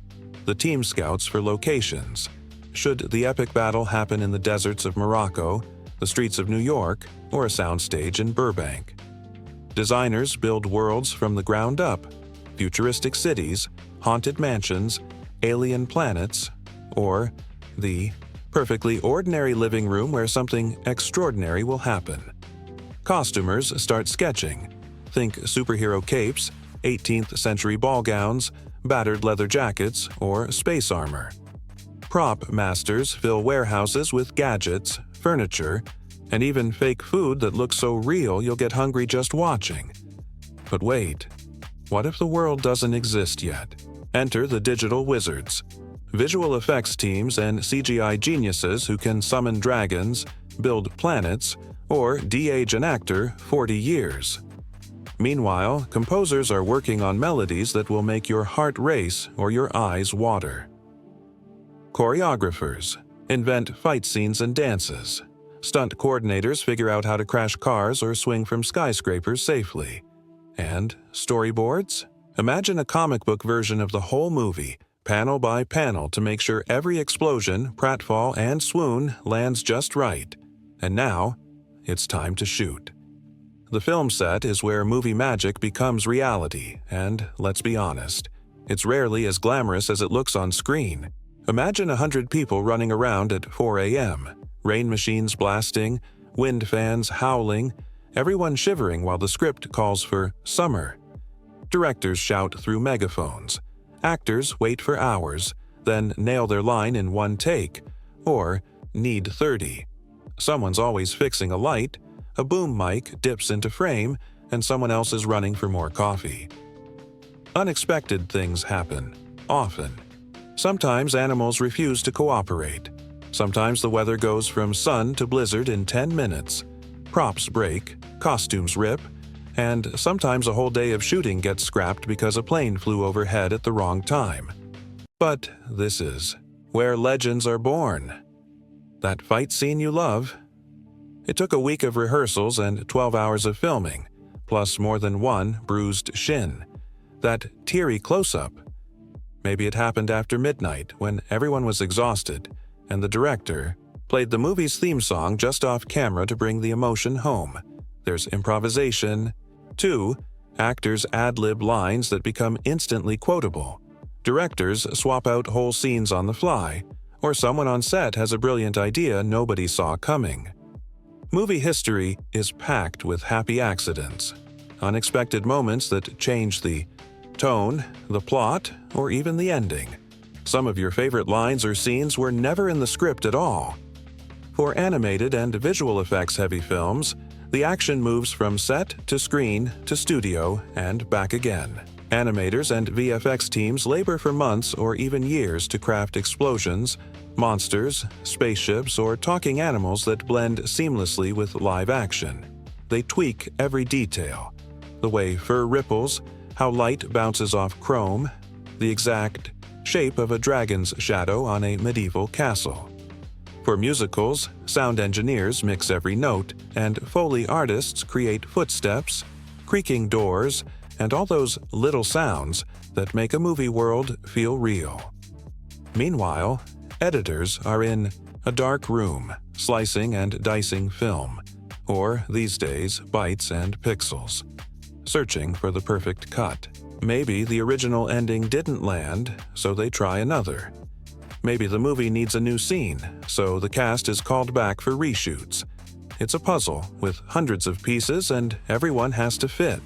The team scouts for locations. Should the epic battle happen in the deserts of Morocco, the streets of New York, or a soundstage in Burbank? Designers build worlds from the ground up, futuristic cities, haunted mansions, alien planets, or the perfectly ordinary living room where something extraordinary will happen. Costumers start sketching. Think superhero capes, 18th century ball gowns, battered leather jackets, or space armor. Prop masters fill warehouses with gadgets, furniture, and even fake food that looks so real you'll get hungry just watching. But wait, what if the world doesn't exist yet? Enter the digital wizards, visual effects teams and CGI geniuses who can summon dragons, build planets, or de-age an actor 40 years. Meanwhile, composers are working on melodies that will make your heart race or your eyes water. Choreographers invent fight scenes and dances. Stunt coordinators figure out how to crash cars or swing from skyscrapers safely. And storyboards? Imagine a comic book version of the whole movie, panel by panel, to make sure every explosion, pratfall, and swoon lands just right. And now, it's time to shoot. The film set is where movie magic becomes reality, and let's be honest, it's rarely as glamorous as it looks on screen. Imagine 100 people running around at 4 a.m., rain machines blasting, wind fans howling, everyone shivering while the script calls for summer. Directors shout through megaphones. Actors wait for hours, then nail their line in one take, or need 30. Someone's always fixing a light, a boom mic dips into frame, and someone else is running for more coffee. Unexpected things happen, often. Sometimes animals refuse to cooperate. Sometimes the weather goes from sun to blizzard in 10 minutes. Props break, costumes rip, and sometimes a whole day of shooting gets scrapped because a plane flew overhead at the wrong time. But this is where legends are born. That fight scene you love? It took a week of rehearsals and 12 hours of filming, plus more than one bruised shin. That teary close-up. Maybe it happened after midnight when everyone was exhausted, and the director played the movie's theme song just off camera to bring the emotion home. There's improvisation. 2. Actors ad-lib lines that become instantly quotable. Directors swap out whole scenes on the fly, or someone on set has a brilliant idea nobody saw coming. Movie history is packed with happy accidents, unexpected moments that change the tone, the plot, or even the ending. Some of your favorite lines or scenes were never in the script at all. For animated and visual effects-heavy films, the action moves from set to screen to studio and back again. Animators and VFX teams labor for months or even years to craft explosions, monsters, spaceships, or talking animals that blend seamlessly with live action. They tweak every detail: the way fur ripples, how light bounces off chrome, the exact shape of a dragon's shadow on a medieval castle. For musicals, sound engineers mix every note, and Foley artists create footsteps, creaking doors, and all those little sounds that make a movie world feel real. Meanwhile, editors are in a dark room, slicing and dicing film, or these days, bytes and pixels, searching for the perfect cut. Maybe the original ending didn't land, so they try another. Maybe the movie needs a new scene, so the cast is called back for reshoots. It's a puzzle with hundreds of pieces and everyone has to fit.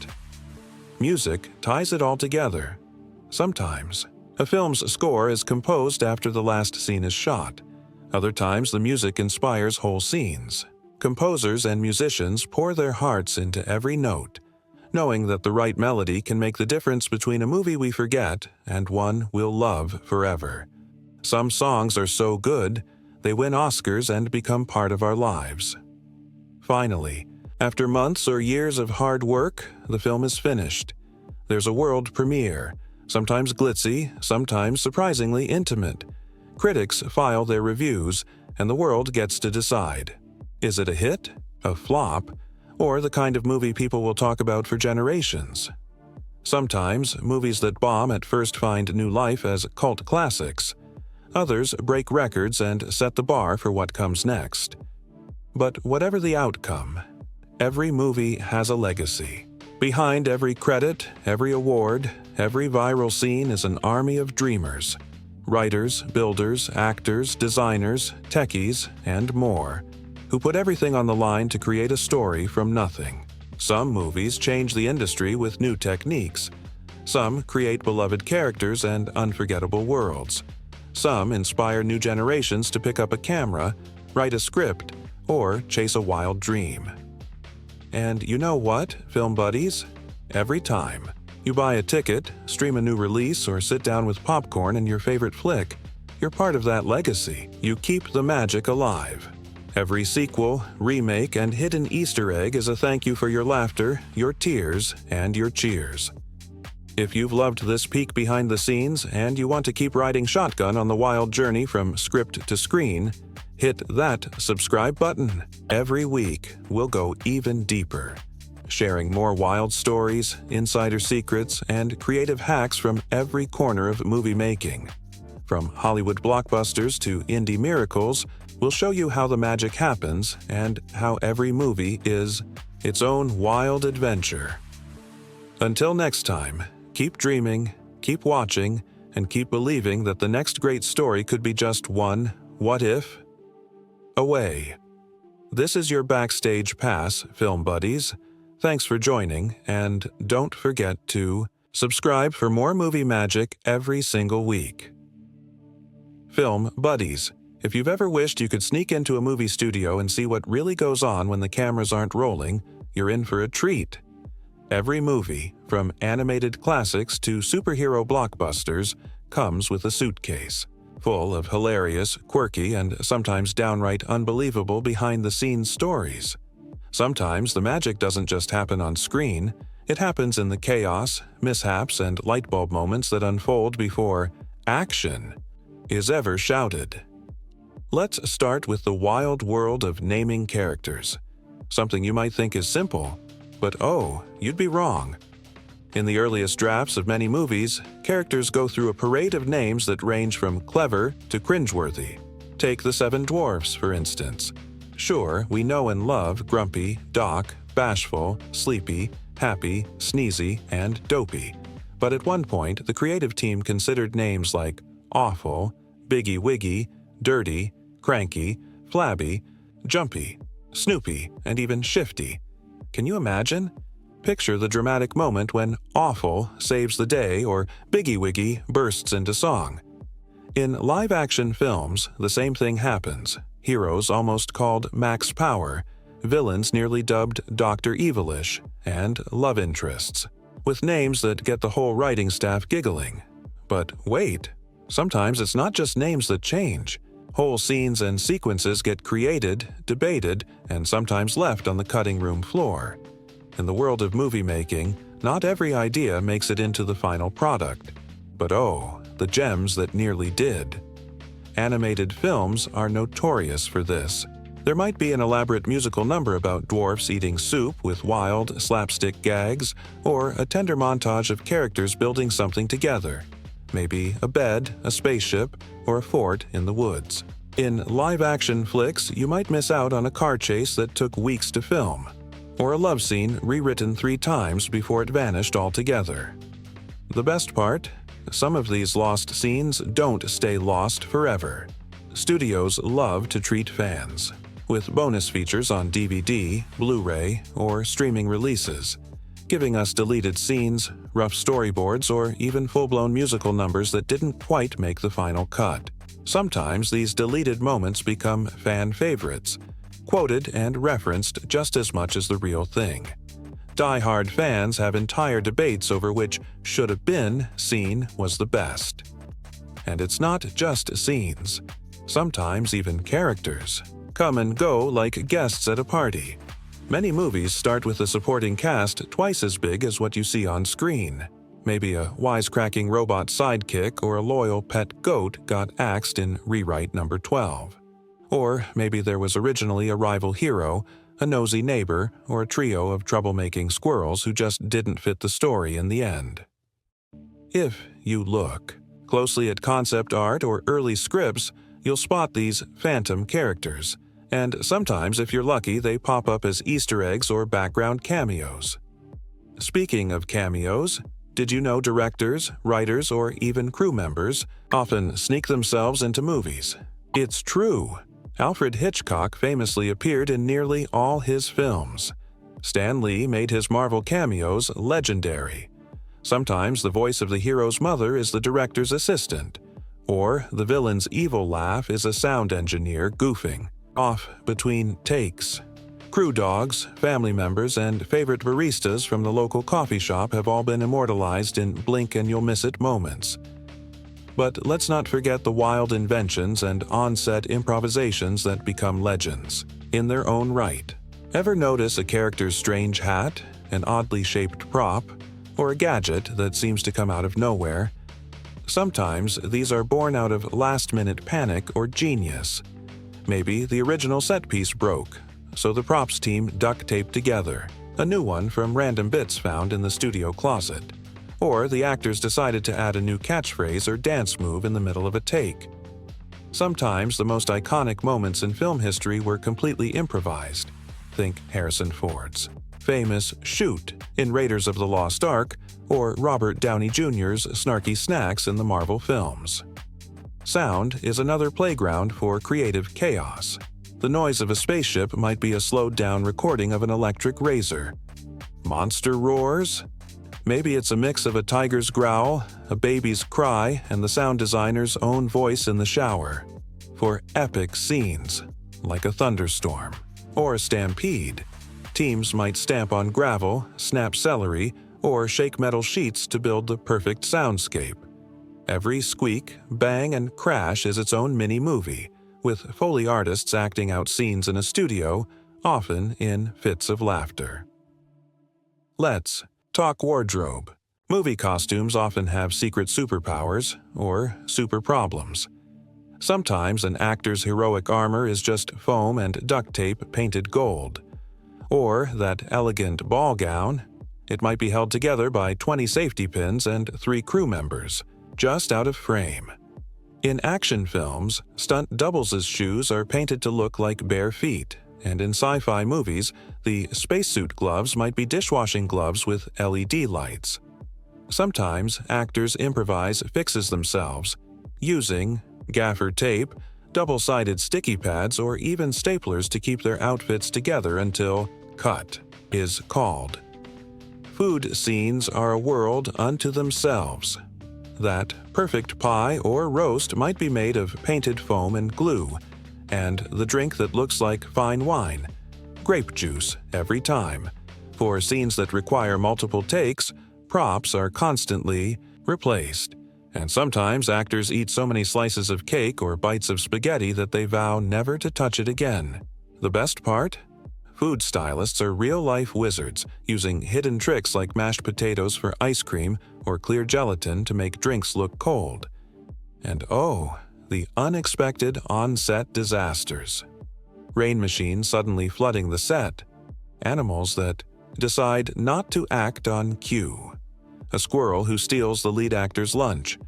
Music ties it all together. Sometimes, a film's score is composed after the last scene is shot. Other times, the music inspires whole scenes. Composers and musicians pour their hearts into every note, knowing that the right melody can make the difference between a movie we forget and one we'll love forever. Some songs are so good, they win Oscars and become part of our lives. Finally, after months or years of hard work, the film is finished. There's a world premiere, sometimes glitzy, sometimes surprisingly intimate. Critics file their reviews, and the world gets to decide. Is it a hit, a flop, or the kind of movie people will talk about for generations? Sometimes, movies that bomb at first find new life as cult classics. Others break records and set the bar for what comes next. But whatever the outcome, every movie has a legacy. Behind every credit, every award, every viral scene is an army of dreamers. Writers, builders, actors, designers, techies, and more, who put everything on the line to create a story from nothing. Some movies change the industry with new techniques. Some create beloved characters and unforgettable worlds. Some inspire new generations to pick up a camera, write a script, or chase a wild dream. And you know what, film buddies? Every time you buy a ticket, stream a new release, or sit down with popcorn and your favorite flick, you're part of that legacy. You keep the magic alive. Every sequel, remake, and hidden Easter egg is a thank you for your laughter, your tears, and your cheers. If you've loved this peek behind the scenes and you want to keep riding shotgun on the wild journey from script to screen, hit that subscribe button. Every week, we'll go even deeper, sharing more wild stories, insider secrets, and creative hacks from every corner of movie making. From Hollywood blockbusters to indie miracles, we'll show you how the magic happens and how every movie is its own wild adventure. Until next time, keep dreaming, keep watching, and keep believing that the next great story could be just one what if away. This is your Backstage Pass, film buddies. Thanks for joining, and don't forget to subscribe for more movie magic every single week. Film buddies. If you've ever wished you could sneak into a movie studio and see what really goes on when the cameras aren't rolling, you're in for a treat. Every movie, from animated classics to superhero blockbusters, comes with a suitcase, full of hilarious, quirky, and sometimes downright unbelievable behind-the-scenes stories. Sometimes the magic doesn't just happen on screen, it happens in the chaos, mishaps, and lightbulb moments that unfold before action is ever shouted. Let's start with the wild world of naming characters. Something you might think is simple, but oh, you'd be wrong. In the earliest drafts of many movies, characters go through a parade of names that range from clever to cringeworthy. Take the Seven Dwarfs, for instance. Sure, we know and love Grumpy, Doc, Bashful, Sleepy, Happy, Sneezy, and Dopey. But at one point, the creative team considered names like Awful, Biggie Wiggy, Dirty, Cranky, Flabby, Jumpy, Snoopy, and even Shifty. Can you imagine? picture the dramatic moment when Awful saves the day or Biggie Wiggy bursts into song. In live-action films, the same thing happens. Heroes almost called Max Power, villains nearly dubbed Dr. Evilish, and love interests, with names that get the whole writing staff giggling. But wait, sometimes it's not just names that change. Whole scenes and sequences get created, debated, and sometimes left on the cutting room floor. In the world of movie making, not every idea makes it into the final product. But oh, the gems that nearly did. Animated films are notorious for this. There might be an elaborate musical number about dwarfs eating soup with wild, slapstick gags, or a tender montage of characters building something together. Maybe a bed, a spaceship, or a fort in the woods. In live-action flicks, you might miss out on a car chase that took weeks to film, or a love scene rewritten 3 times before it vanished altogether. The best part? Some of these lost scenes don't stay lost forever. Studios love to treat fans with bonus features on DVD, Blu-ray, or streaming releases, giving us deleted scenes, rough storyboards, or even full-blown musical numbers that didn't quite make the final cut. Sometimes these deleted moments become fan favorites, quoted and referenced just as much as the real thing. Die-hard fans have entire debates over which should-have-been scene was the best. And it's not just scenes. Sometimes even characters come and go like guests at a party. Many movies start with a supporting cast twice as big as what you see on screen. Maybe a wisecracking robot sidekick or a loyal pet goat got axed in rewrite number 12. Or maybe there was originally a rival hero, a nosy neighbor, or a trio of troublemaking squirrels who just didn't fit the story in the end. If you look closely at concept art or early scripts, you'll spot these phantom characters, and sometimes, if you're lucky, they pop up as Easter eggs or background cameos. Speaking of cameos, did you know directors, writers, or even crew members often sneak themselves into movies? It's true. Alfred Hitchcock famously appeared in nearly all his films. Stan Lee made his Marvel cameos legendary. Sometimes the voice of the hero's mother is the director's assistant, or the villain's evil laugh is a sound engineer goofing off between takes. Crew dogs, family members, and favorite baristas from the local coffee shop have all been immortalized in blink-and-you'll-miss-it moments. But let's not forget the wild inventions and on-set improvisations that become legends in their own right. Ever notice a character's strange hat, an oddly shaped prop, or a gadget that seems to come out of nowhere? Sometimes these are born out of last-minute panic or genius. Maybe the original set piece broke, so the props team duct-taped together a new one from random bits found in the studio closet. Or the actors decided to add a new catchphrase or dance move in the middle of a take. Sometimes the most iconic moments in film history were completely improvised. Think Harrison Ford's famous "shoot" in Raiders of the Lost Ark, or Robert Downey Jr.'s snarky snacks in the Marvel films. Sound is another playground for creative chaos. The noise of a spaceship might be a slowed-down recording of an electric razor. Monster roars? Maybe it's a mix of a tiger's growl, a baby's cry, and the sound designer's own voice in the shower. For epic scenes, like a thunderstorm or a stampede, teams might stamp on gravel, snap celery, or shake metal sheets to build the perfect soundscape. Every squeak, bang, and crash is its own mini-movie, with Foley artists acting out scenes in a studio, often in fits of laughter. Let's talk wardrobe. Movie costumes often have secret superpowers or super problems. Sometimes an actor's heroic armor is just foam and duct tape painted gold. Or that elegant ball gown, it might be held together by 20 safety pins and 3 crew members, just out of frame. In action films, stunt doubles' shoes are painted to look like bare feet, and in sci-fi movies, the spacesuit gloves might be dishwashing gloves with LED lights. Sometimes actors improvise fixes themselves, using gaffer tape, double-sided sticky pads, or even staplers to keep their outfits together until cut is called. food scenes are a world unto themselves. That perfect pie or roast might be made of painted foam and glue, and the drink that looks like fine wine, grape juice every time. For scenes that require multiple takes, props are constantly replaced, and sometimes actors eat so many slices of cake or bites of spaghetti that they vow never to touch it again. The best part? Food stylists are real-life wizards, using hidden tricks like mashed potatoes for ice cream or clear gelatin to make drinks look cold. And oh, the unexpected on-set disasters. Rain machines suddenly flooding the set. Animals that decide not to act on cue. A squirrel who steals the lead actor's lunch.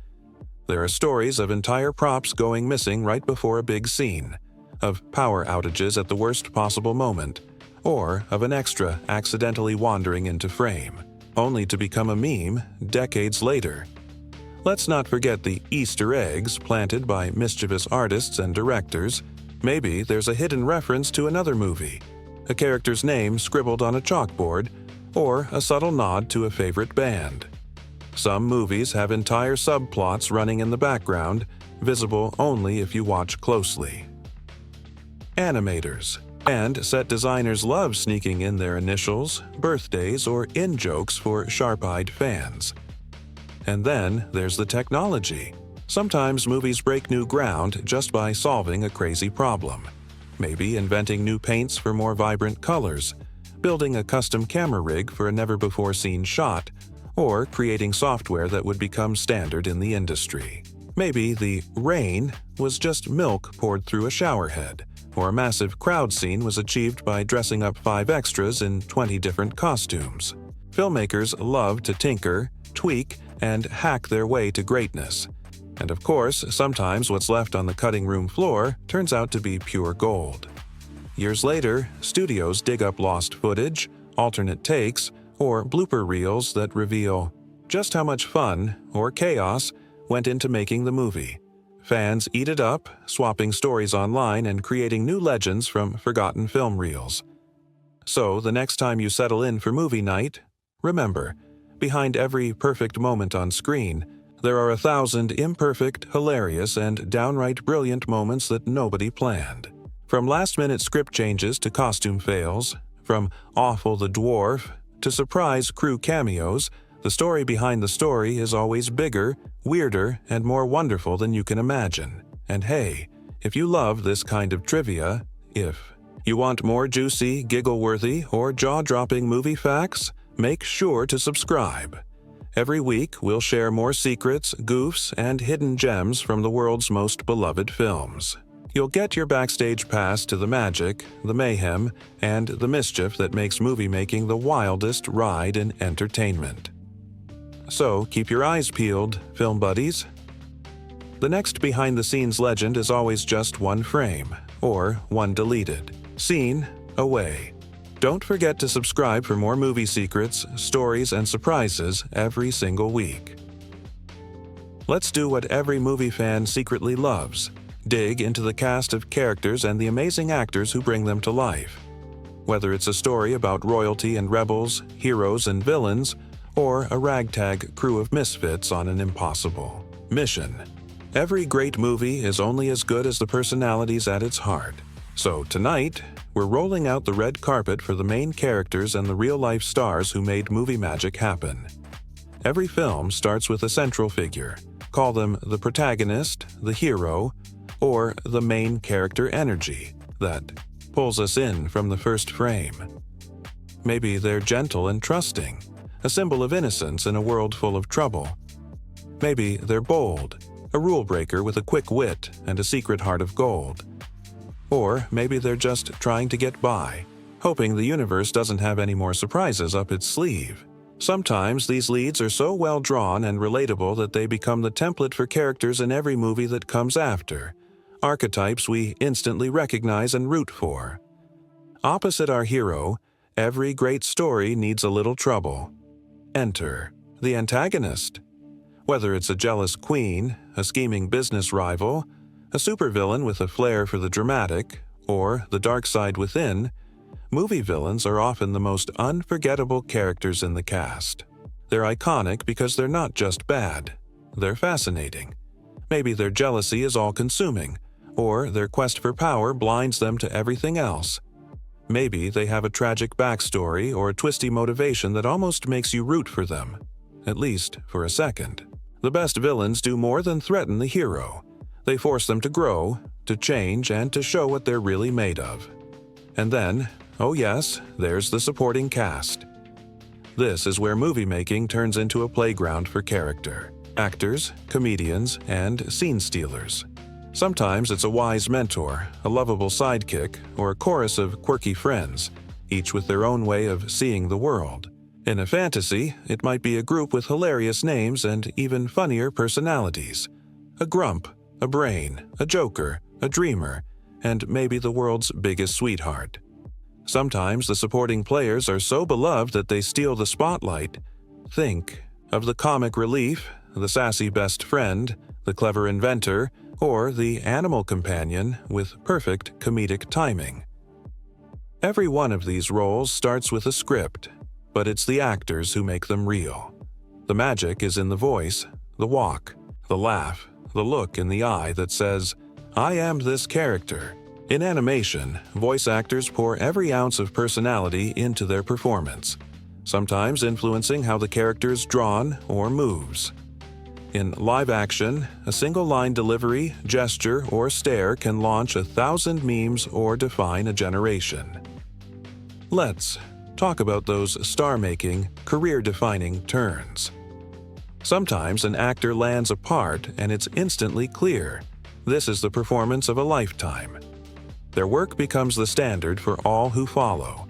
There are stories of entire props going missing right before a big scene, of power outages at the worst possible moment, or of an extra accidentally wandering into frame, only to become a meme decades later. Let's not forget the Easter eggs planted by mischievous artists and directors. Maybe there's a hidden reference to another movie, a character's name scribbled on a chalkboard, or a subtle nod to a favorite band. Some movies have entire subplots running in the background, visible only if you watch closely. Animators and set designers love sneaking in their initials, birthdays, or in-jokes for sharp-eyed fans. And then there's the technology. Sometimes movies break new ground just by solving a crazy problem. Maybe inventing new paints for more vibrant colors, building a custom camera rig for a never-before-seen shot, or creating software that would become standard in the industry. Maybe the rain was just milk poured through a shower head, or a massive crowd scene was achieved by dressing up 5 extras in 20 different costumes. Filmmakers love to tinker, tweak, and hack their way to greatness. And of course, sometimes what's left on the cutting room floor turns out to be pure gold. Years later, studios dig up lost footage, alternate takes, or blooper reels that reveal just how much fun, or chaos, went into making the movie. Fans eat it up, swapping stories online and creating new legends from forgotten film reels. So, the next time you settle in for movie night, remember, behind every perfect moment on screen, there are 1,000 imperfect, hilarious, and downright brilliant moments that nobody planned. From last-minute script changes to costume fails, from Awful the Dwarf to surprise crew cameos, the story behind the story is always bigger, weirder, and more wonderful than you can imagine. And hey, if you love this kind of trivia, if you want more juicy, giggle-worthy, or jaw-dropping movie facts, make sure to subscribe. Every week, we'll share more secrets, goofs, and hidden gems from the world's most beloved films. You'll get your backstage pass to the magic, the mayhem, and the mischief that makes movie-making the wildest ride in entertainment. So keep your eyes peeled, film buddies. The next behind-the-scenes legend is always just one frame, or one deleted scene away. Don't forget to subscribe for more movie secrets, stories, and surprises every single week. Let's do what every movie fan secretly loves. Dig into the cast of characters and the amazing actors who bring them to life. Whether it's a story about royalty and rebels, heroes and villains, or a ragtag crew of misfits on an impossible mission. Every great movie is only as good as the personalities at its heart. So tonight, we're rolling out the red carpet for the main characters and the real-life stars who made movie magic happen. Every film starts with a central figure. Call them the protagonist, the hero, or the main character energy that pulls us in from the first frame. Maybe they're gentle and trusting, a symbol of innocence in a world full of trouble. Maybe they're bold, a rule breaker with a quick wit and a secret heart of gold. Or maybe they're just trying to get by, hoping the universe doesn't have any more surprises up its sleeve. Sometimes these leads are so well drawn and relatable that they become the template for characters in every movie that comes after, archetypes we instantly recognize and root for. Opposite our hero, every great story needs a little trouble. Enter the antagonist. Whether it's a jealous queen, a scheming business rival, a supervillain with a flair for the dramatic, or the dark side within, Movie villains are often the most unforgettable characters in the cast. They're iconic because they're not just bad. They're fascinating. Maybe their jealousy is all-consuming, or their quest for power blinds them to everything else. Maybe they have a tragic backstory or a twisty motivation that almost makes you root for them, at least for a second. The best villains do more than threaten the hero. They force them to grow, to change, and to show what they're really made of. And then, oh yes, there's the supporting cast. This is where movie making turns into a playground for character. Actors, comedians, and scene stealers. Sometimes it's a wise mentor, a lovable sidekick, or a chorus of quirky friends, each with their own way of seeing the world. In a fantasy, it might be a group with hilarious names and even funnier personalities. A grump, a brain, a joker, a dreamer, and maybe the world's biggest sweetheart. Sometimes the supporting players are so beloved that they steal the spotlight. Think of the comic relief, the sassy best friend, the clever inventor, or the animal companion with perfect comedic timing. Every one of these roles starts with a script, but it's the actors who make them real. The magic is in the voice, the walk, the laugh, the look in the eye that says, "I am this character." In animation, voice actors pour every ounce of personality into their performance, sometimes influencing how the character is drawn or moves. In live action, a single line delivery, gesture, or stare can launch 1,000 memes or define a generation. Let's talk about those star-making, career-defining turns. Sometimes an actor lands a part and it's instantly clear. This is the performance of a lifetime. Their work becomes the standard for all who follow.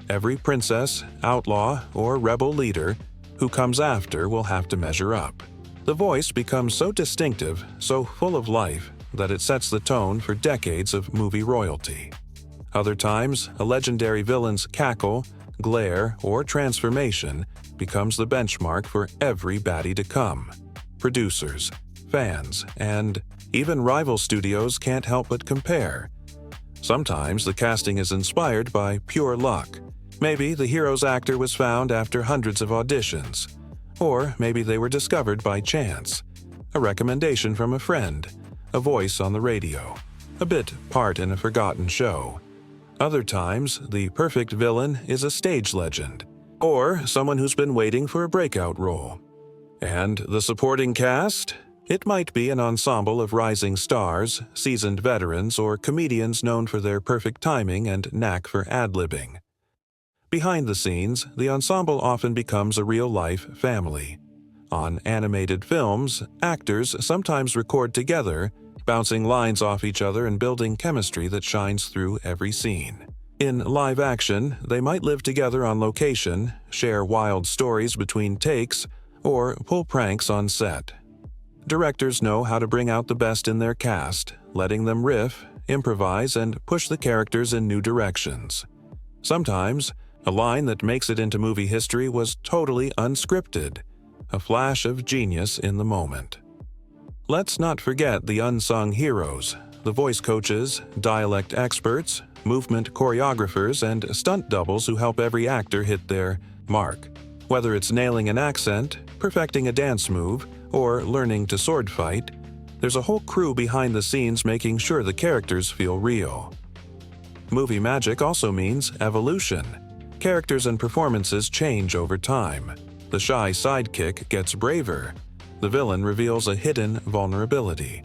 Every princess, outlaw, or rebel leader who comes after will have to measure up. The voice becomes so distinctive, so full of life, that it sets the tone for decades of movie royalty. Other times, a legendary villain's cackle, glare, or transformation becomes the benchmark for every baddie to come. Producers, fans, and even rival studios can't help but compare. Sometimes the casting is inspired by pure luck. Maybe the hero's actor was found after hundreds of auditions. Or maybe they were discovered by chance. A recommendation from a friend, a voice on the radio, a bit part in a forgotten show. Other times, the perfect villain is a stage legend, or someone who's been waiting for a breakout role. And the supporting cast? It might be an ensemble of rising stars, seasoned veterans, or comedians known for their perfect timing and knack for ad-libbing. Behind the scenes, the ensemble often becomes a real-life family. On animated films, actors sometimes record together, bouncing lines off each other and building chemistry that shines through every scene. In live action, they might live together on location, share wild stories between takes, or pull pranks on set. Directors know how to bring out the best in their cast, letting them riff, improvise, and push the characters in new directions. Sometimes, a line that makes it into movie history was totally unscripted, a flash of genius in the moment. Let's not forget the unsung heroes, the voice coaches, dialect experts, movement choreographers, and stunt doubles who help every actor hit their mark. Whether it's nailing an accent, perfecting a dance move, or learning to sword fight, there's a whole crew behind the scenes making sure the characters feel real. Movie magic also means evolution. Characters and performances change over time. The shy sidekick gets braver. The villain reveals a hidden vulnerability.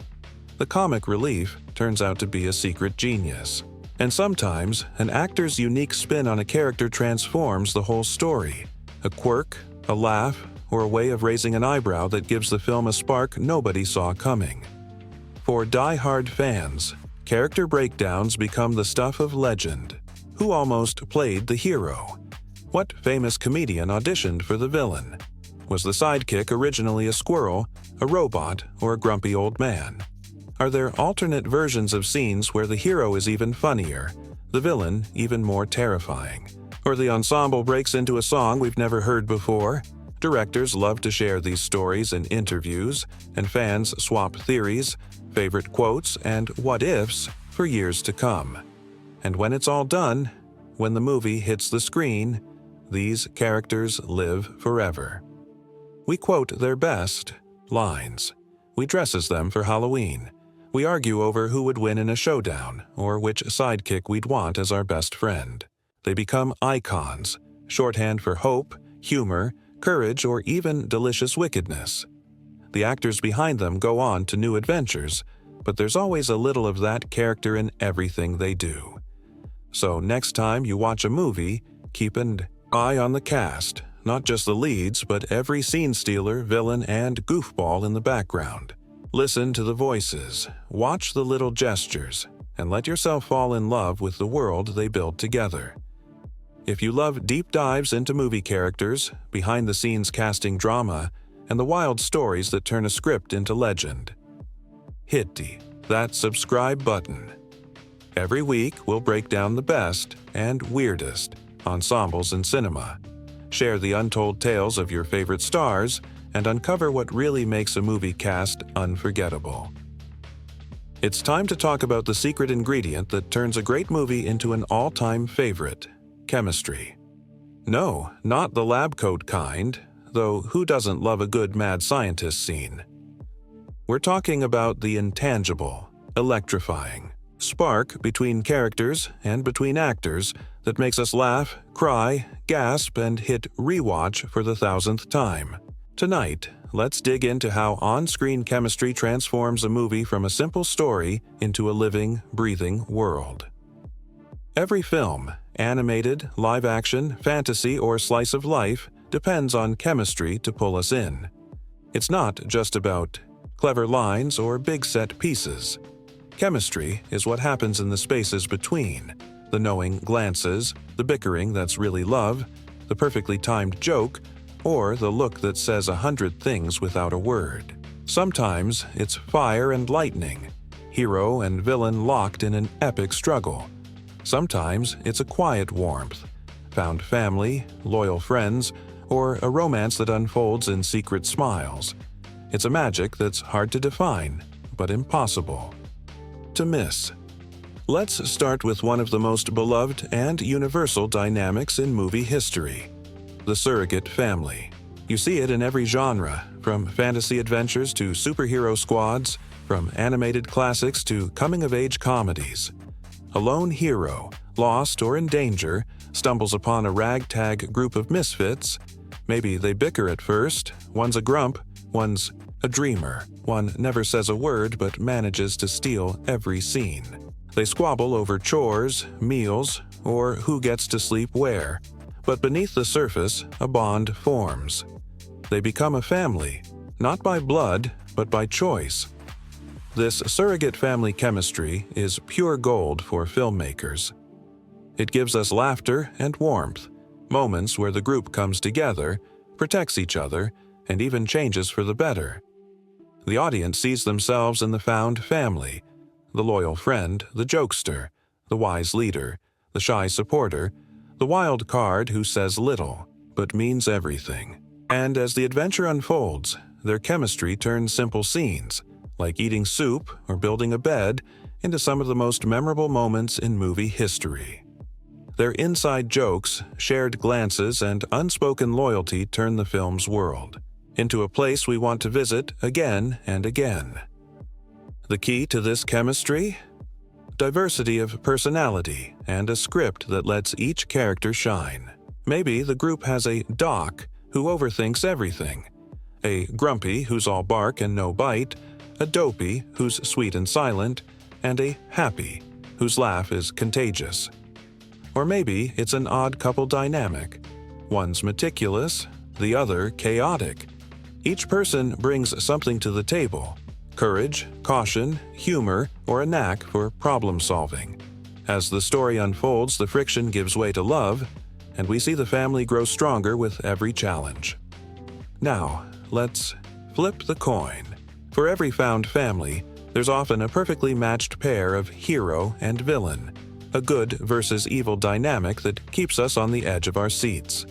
The comic relief turns out to be a secret genius. And sometimes, an actor's unique spin on a character transforms the whole story. A quirk, a laugh, or a way of raising an eyebrow that gives the film a spark nobody saw coming. For die-hard fans, character breakdowns become the stuff of legend. Who almost played the hero? What famous comedian auditioned for the villain? Was the sidekick originally a squirrel, a robot, or a grumpy old man? Are there alternate versions of scenes where the hero is even funnier, the villain even more terrifying? Or the ensemble breaks into a song we've never heard before? Directors love to share these stories in interviews, and fans swap theories, favorite quotes, and what-ifs for years to come. And when it's all done, when the movie hits the screen, these characters live forever. We quote their best lines. We dress as them for Halloween. We argue over who would win in a showdown or which sidekick we'd want as our best friend. They become icons, shorthand for hope, humor, courage, or even delicious wickedness. The actors behind them go on to new adventures, but there's always a little of that character in everything they do. So next time you watch a movie, keep an eye on the cast, not just the leads, but every scene stealer, villain, and goofball in the background. Listen to the voices, watch the little gestures, and let yourself fall in love with the world they build together. If you love deep dives into movie characters, behind-the-scenes casting drama, and the wild stories that turn a script into legend, hit that subscribe button. Every week, we'll break down the best and weirdest ensembles in cinema, share the untold tales of your favorite stars, and uncover what really makes a movie cast unforgettable. It's time to talk about the secret ingredient that turns a great movie into an all-time favorite: chemistry. No, not the lab coat kind, though who doesn't love a good mad scientist scene? We're talking about the intangible, electrifying spark between characters and between actors that makes us laugh, cry, gasp, and hit rewatch for the 1,000th time. Tonight, let's dig into how on-screen chemistry transforms a movie from a simple story into a living, breathing world. Every film, animated, live-action, fantasy, or slice of life, depends on chemistry to pull us in. It's not just about clever lines or big set pieces. Chemistry is what happens in the spaces between, the knowing glances, the bickering that's really love, the perfectly timed joke, or the look that says 100 things without a word. Sometimes it's fire and lightning, hero and villain locked in an epic struggle. Sometimes it's a quiet warmth, found family, loyal friends, or a romance that unfolds in secret smiles. It's a magic that's hard to define, but impossible to miss. Let's start with one of the most beloved and universal dynamics in movie history: the surrogate family. You see it in every genre, from fantasy adventures to superhero squads, from animated classics to coming-of-age comedies. A lone hero, lost or in danger, stumbles upon a ragtag group of misfits. Maybe they bicker at first, one's a grump, one's a dreamer, one never says a word but manages to steal every scene. They squabble over chores, meals, or who gets to sleep where. But beneath the surface, a bond forms. They become a family, not by blood, but by choice. This surrogate family chemistry is pure gold for filmmakers. It gives us laughter and warmth, moments where the group comes together, protects each other, and even changes for the better. The audience sees themselves in the found family: the loyal friend, the jokester, the wise leader, the shy supporter, the wild card who says little, but means everything. And as the adventure unfolds, their chemistry turns simple scenes, like eating soup or building a bed, into some of the most memorable moments in movie history. Their inside jokes, shared glances, and unspoken loyalty turn the film's world into a place we want to visit again and again. The key to this chemistry? Diversity of personality and a script that lets each character shine. Maybe the group has a Doc who overthinks everything, a Grumpy who's all bark and no bite, a Dopey who's sweet and silent, and a Happy whose laugh is contagious. Or maybe it's an odd couple dynamic. One's meticulous, the other chaotic. Each person brings something to the table: courage, caution, humor, or a knack for problem-solving. As the story unfolds, the friction gives way to love, and we see the family grow stronger with every challenge. Now, let's flip the coin. For every found family, there's often a perfectly matched pair of hero and villain, a good versus evil dynamic that keeps us on the edge of our seats.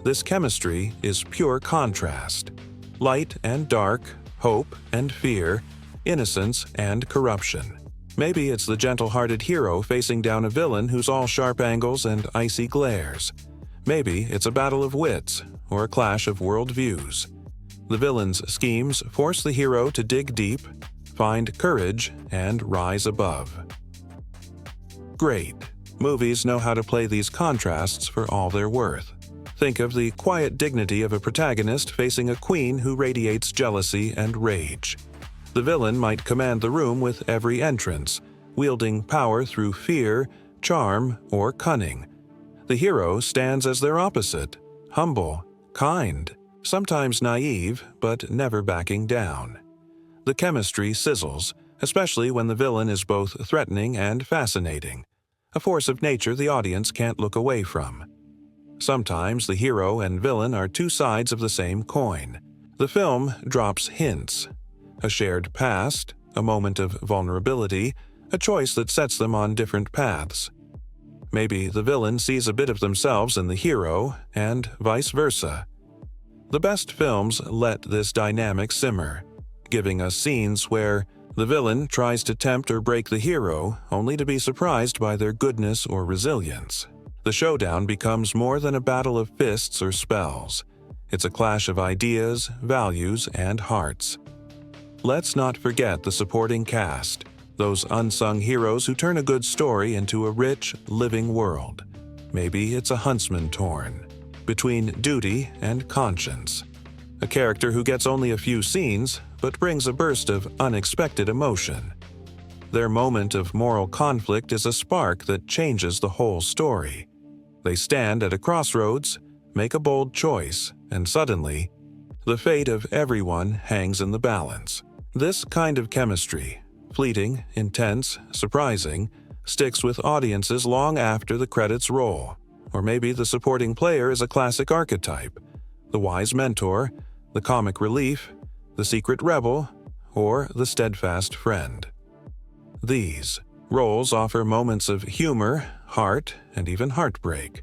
This chemistry is pure contrast: light and dark, hope and fear, innocence and corruption. Maybe it's the gentle-hearted hero facing down a villain who's all sharp angles and icy glares. Maybe it's a battle of wits or a clash of worldviews. The villain's schemes force the hero to dig deep, find courage, and rise above. Great. Movies know how to play these contrasts for all they're worth. Think of the quiet dignity of a protagonist facing a queen who radiates jealousy and rage. The villain might command the room with every entrance, wielding power through fear, charm, or cunning. The hero stands as their opposite, humble, kind, sometimes naive, but never backing down. The chemistry sizzles, especially when the villain is both threatening and fascinating, a force of nature the audience can't look away from. Sometimes the hero and villain are two sides of the same coin. The film drops hints: a shared past, a moment of vulnerability, a choice that sets them on different paths. Maybe the villain sees a bit of themselves in the hero, and vice versa. The best films let this dynamic simmer, giving us scenes where the villain tries to tempt or break the hero, only to be surprised by their goodness or resilience. The showdown becomes more than a battle of fists or spells. It's a clash of ideas, values, and hearts. Let's not forget the supporting cast, those unsung heroes who turn a good story into a rich, living world. Maybe it's a huntsman torn between duty and conscience, a character who gets only a few scenes but brings a burst of unexpected emotion. Their moment of moral conflict is a spark that changes the whole story. They stand at a crossroads, make a bold choice, and suddenly, the fate of everyone hangs in the balance. This kind of chemistry, fleeting, intense, surprising, sticks with audiences long after the credits roll. Or maybe the supporting player is a classic archetype: the wise mentor, the comic relief, the secret rebel, or the steadfast friend. These roles offer moments of humor, heart, and even heartbreak.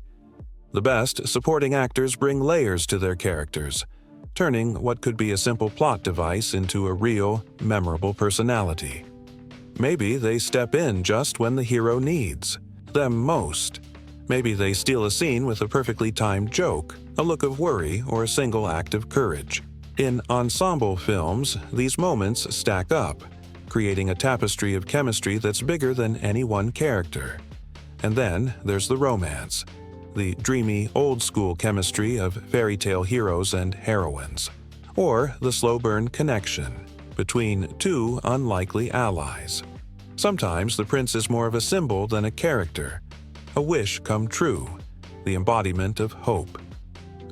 The best supporting actors bring layers to their characters, turning what could be a simple plot device into a real, memorable personality. Maybe they step in just when the hero needs them most. Maybe they steal a scene with a perfectly timed joke, a look of worry, or a single act of courage. In ensemble films, these moments stack up, creating a tapestry of chemistry that's bigger than any one character. And then there's the romance, the dreamy, old-school chemistry of fairy tale heroes and heroines, or the slow-burn connection between two unlikely allies. Sometimes the prince is more of a symbol than a character, a wish come true, the embodiment of hope.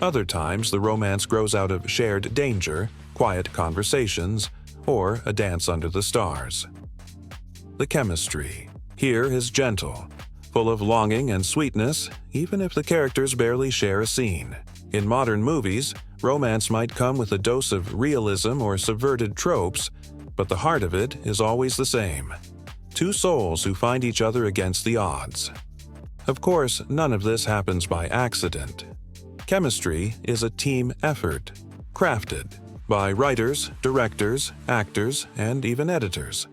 Other times the romance grows out of shared danger, quiet conversations, or a dance under the stars. The chemistry here is gentle, full of longing and sweetness, even if the characters barely share a scene. In modern movies, romance might come with a dose of realism or subverted tropes, but the heart of it is always the same: two souls who find each other against the odds. Of course, none of this happens by accident. Chemistry is a team effort, crafted by writers, directors, actors, and even editors.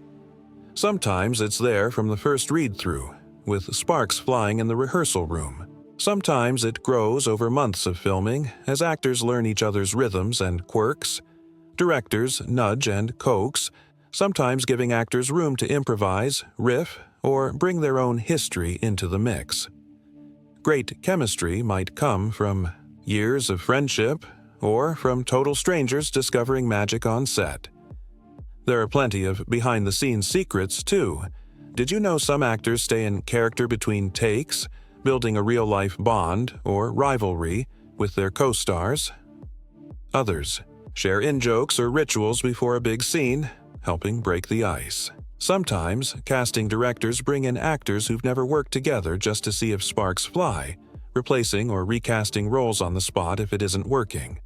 Sometimes it's there from the first read-through, with sparks flying in the rehearsal room. Sometimes it grows over months of filming as actors learn each other's rhythms and quirks. Directors nudge and coax, sometimes giving actors room to improvise, riff, or bring their own history into the mix. Great chemistry might come from years of friendship, or from total strangers discovering magic on set. There are plenty of behind-the-scenes secrets, too. Did you know some actors stay in character between takes, building a real-life bond or rivalry with their co-stars? Others share in-jokes or rituals before a big scene, helping break the ice. Sometimes, casting directors bring in actors who've never worked together just to see if sparks fly, replacing or recasting roles on the spot if it isn't working.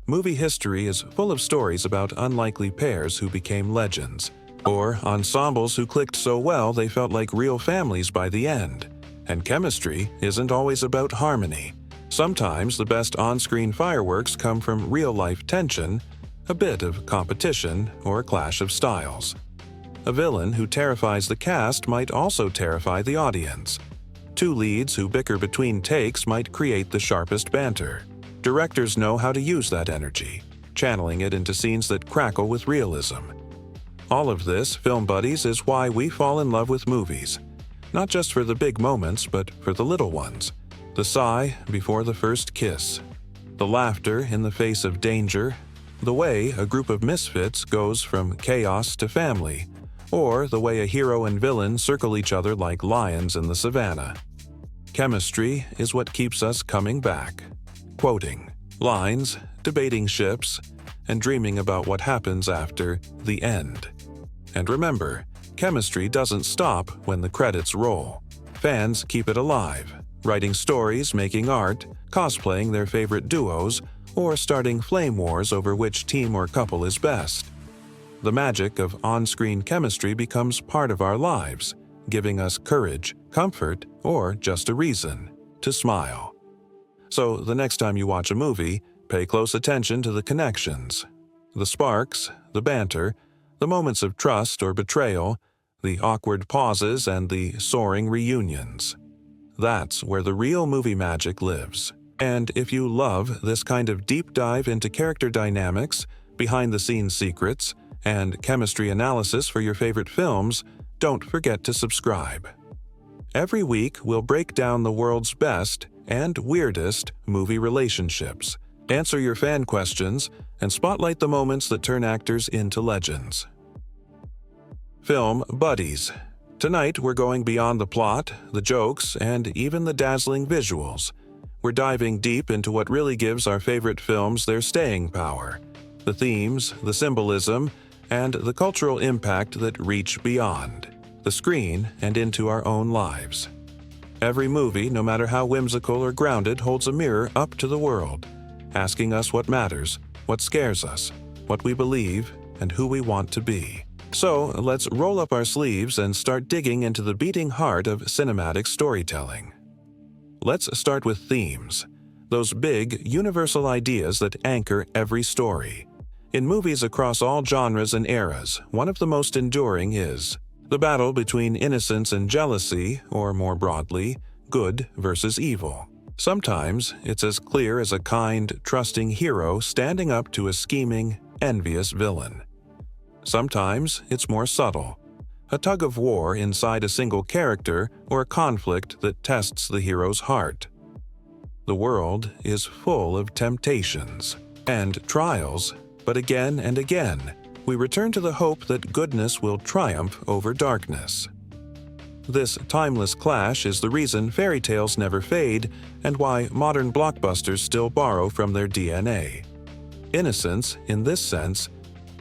Movie history is full of stories about unlikely pairs who became legends, or ensembles who clicked so well they felt like real families by the end. And chemistry isn't always about harmony. Sometimes the best on-screen fireworks come from real-life tension, a bit of competition, or a clash of styles. A villain who terrifies the cast might also terrify the audience. Two leads who bicker between takes might create the sharpest banter. Directors know how to use that energy, channeling it into scenes that crackle with realism. All of this, film buddies, is why we fall in love with movies. Not just for the big moments, but for the little ones. The sigh before the first kiss. The laughter in the face of danger. The way a group of misfits goes from chaos to family. Or the way a hero and villain circle each other like lions in the savannah. Chemistry is what keeps us coming back. Quoting lines, debating ships, and dreaming about what happens after the end. And remember, chemistry doesn't stop when the credits roll. Fans keep it alive, writing stories, making art, cosplaying their favorite duos, or starting flame wars over which team or couple is best. The magic of on-screen chemistry becomes part of our lives, giving us courage, comfort, or just a reason to smile. So the next time you watch a movie, pay close attention to the connections, the sparks, the banter, the moments of trust or betrayal, the awkward pauses, and the soaring reunions. That's where the real movie magic lives. And if you love this kind of deep dive into character dynamics, behind-the-scenes secrets, and chemistry analysis for your favorite films, don't forget to subscribe. Every week, we'll break down the world's best and weirdest movie relationships, answer your fan questions, and spotlight the moments that turn actors into legends. Film Buddies. Tonight, we're going beyond the plot, the jokes, and even the dazzling visuals. We're diving deep into what really gives our favorite films their staying power, the themes, the symbolism, and the cultural impact that reach beyond the screen and into our own lives. Every movie, no matter how whimsical or grounded, holds a mirror up to the world, asking us what matters, what scares us, what we believe, and who we want to be. So, let's roll up our sleeves and start digging into the beating heart of cinematic storytelling. Let's start with themes, those big, universal ideas that anchor every story. In movies across all genres and eras, one of the most enduring is the battle between innocence and jealousy, or more broadly, good versus evil. Sometimes it's as clear as a kind, trusting hero standing up to a scheming, envious villain. Sometimes it's more subtle, a tug-of-war inside a single character or a conflict that tests the hero's heart. The world is full of temptations and trials, but again and again, we return to the hope that goodness will triumph over darkness. This timeless clash is the reason fairy tales never fade and why modern blockbusters still borrow from their DNA. Innocence, in this sense,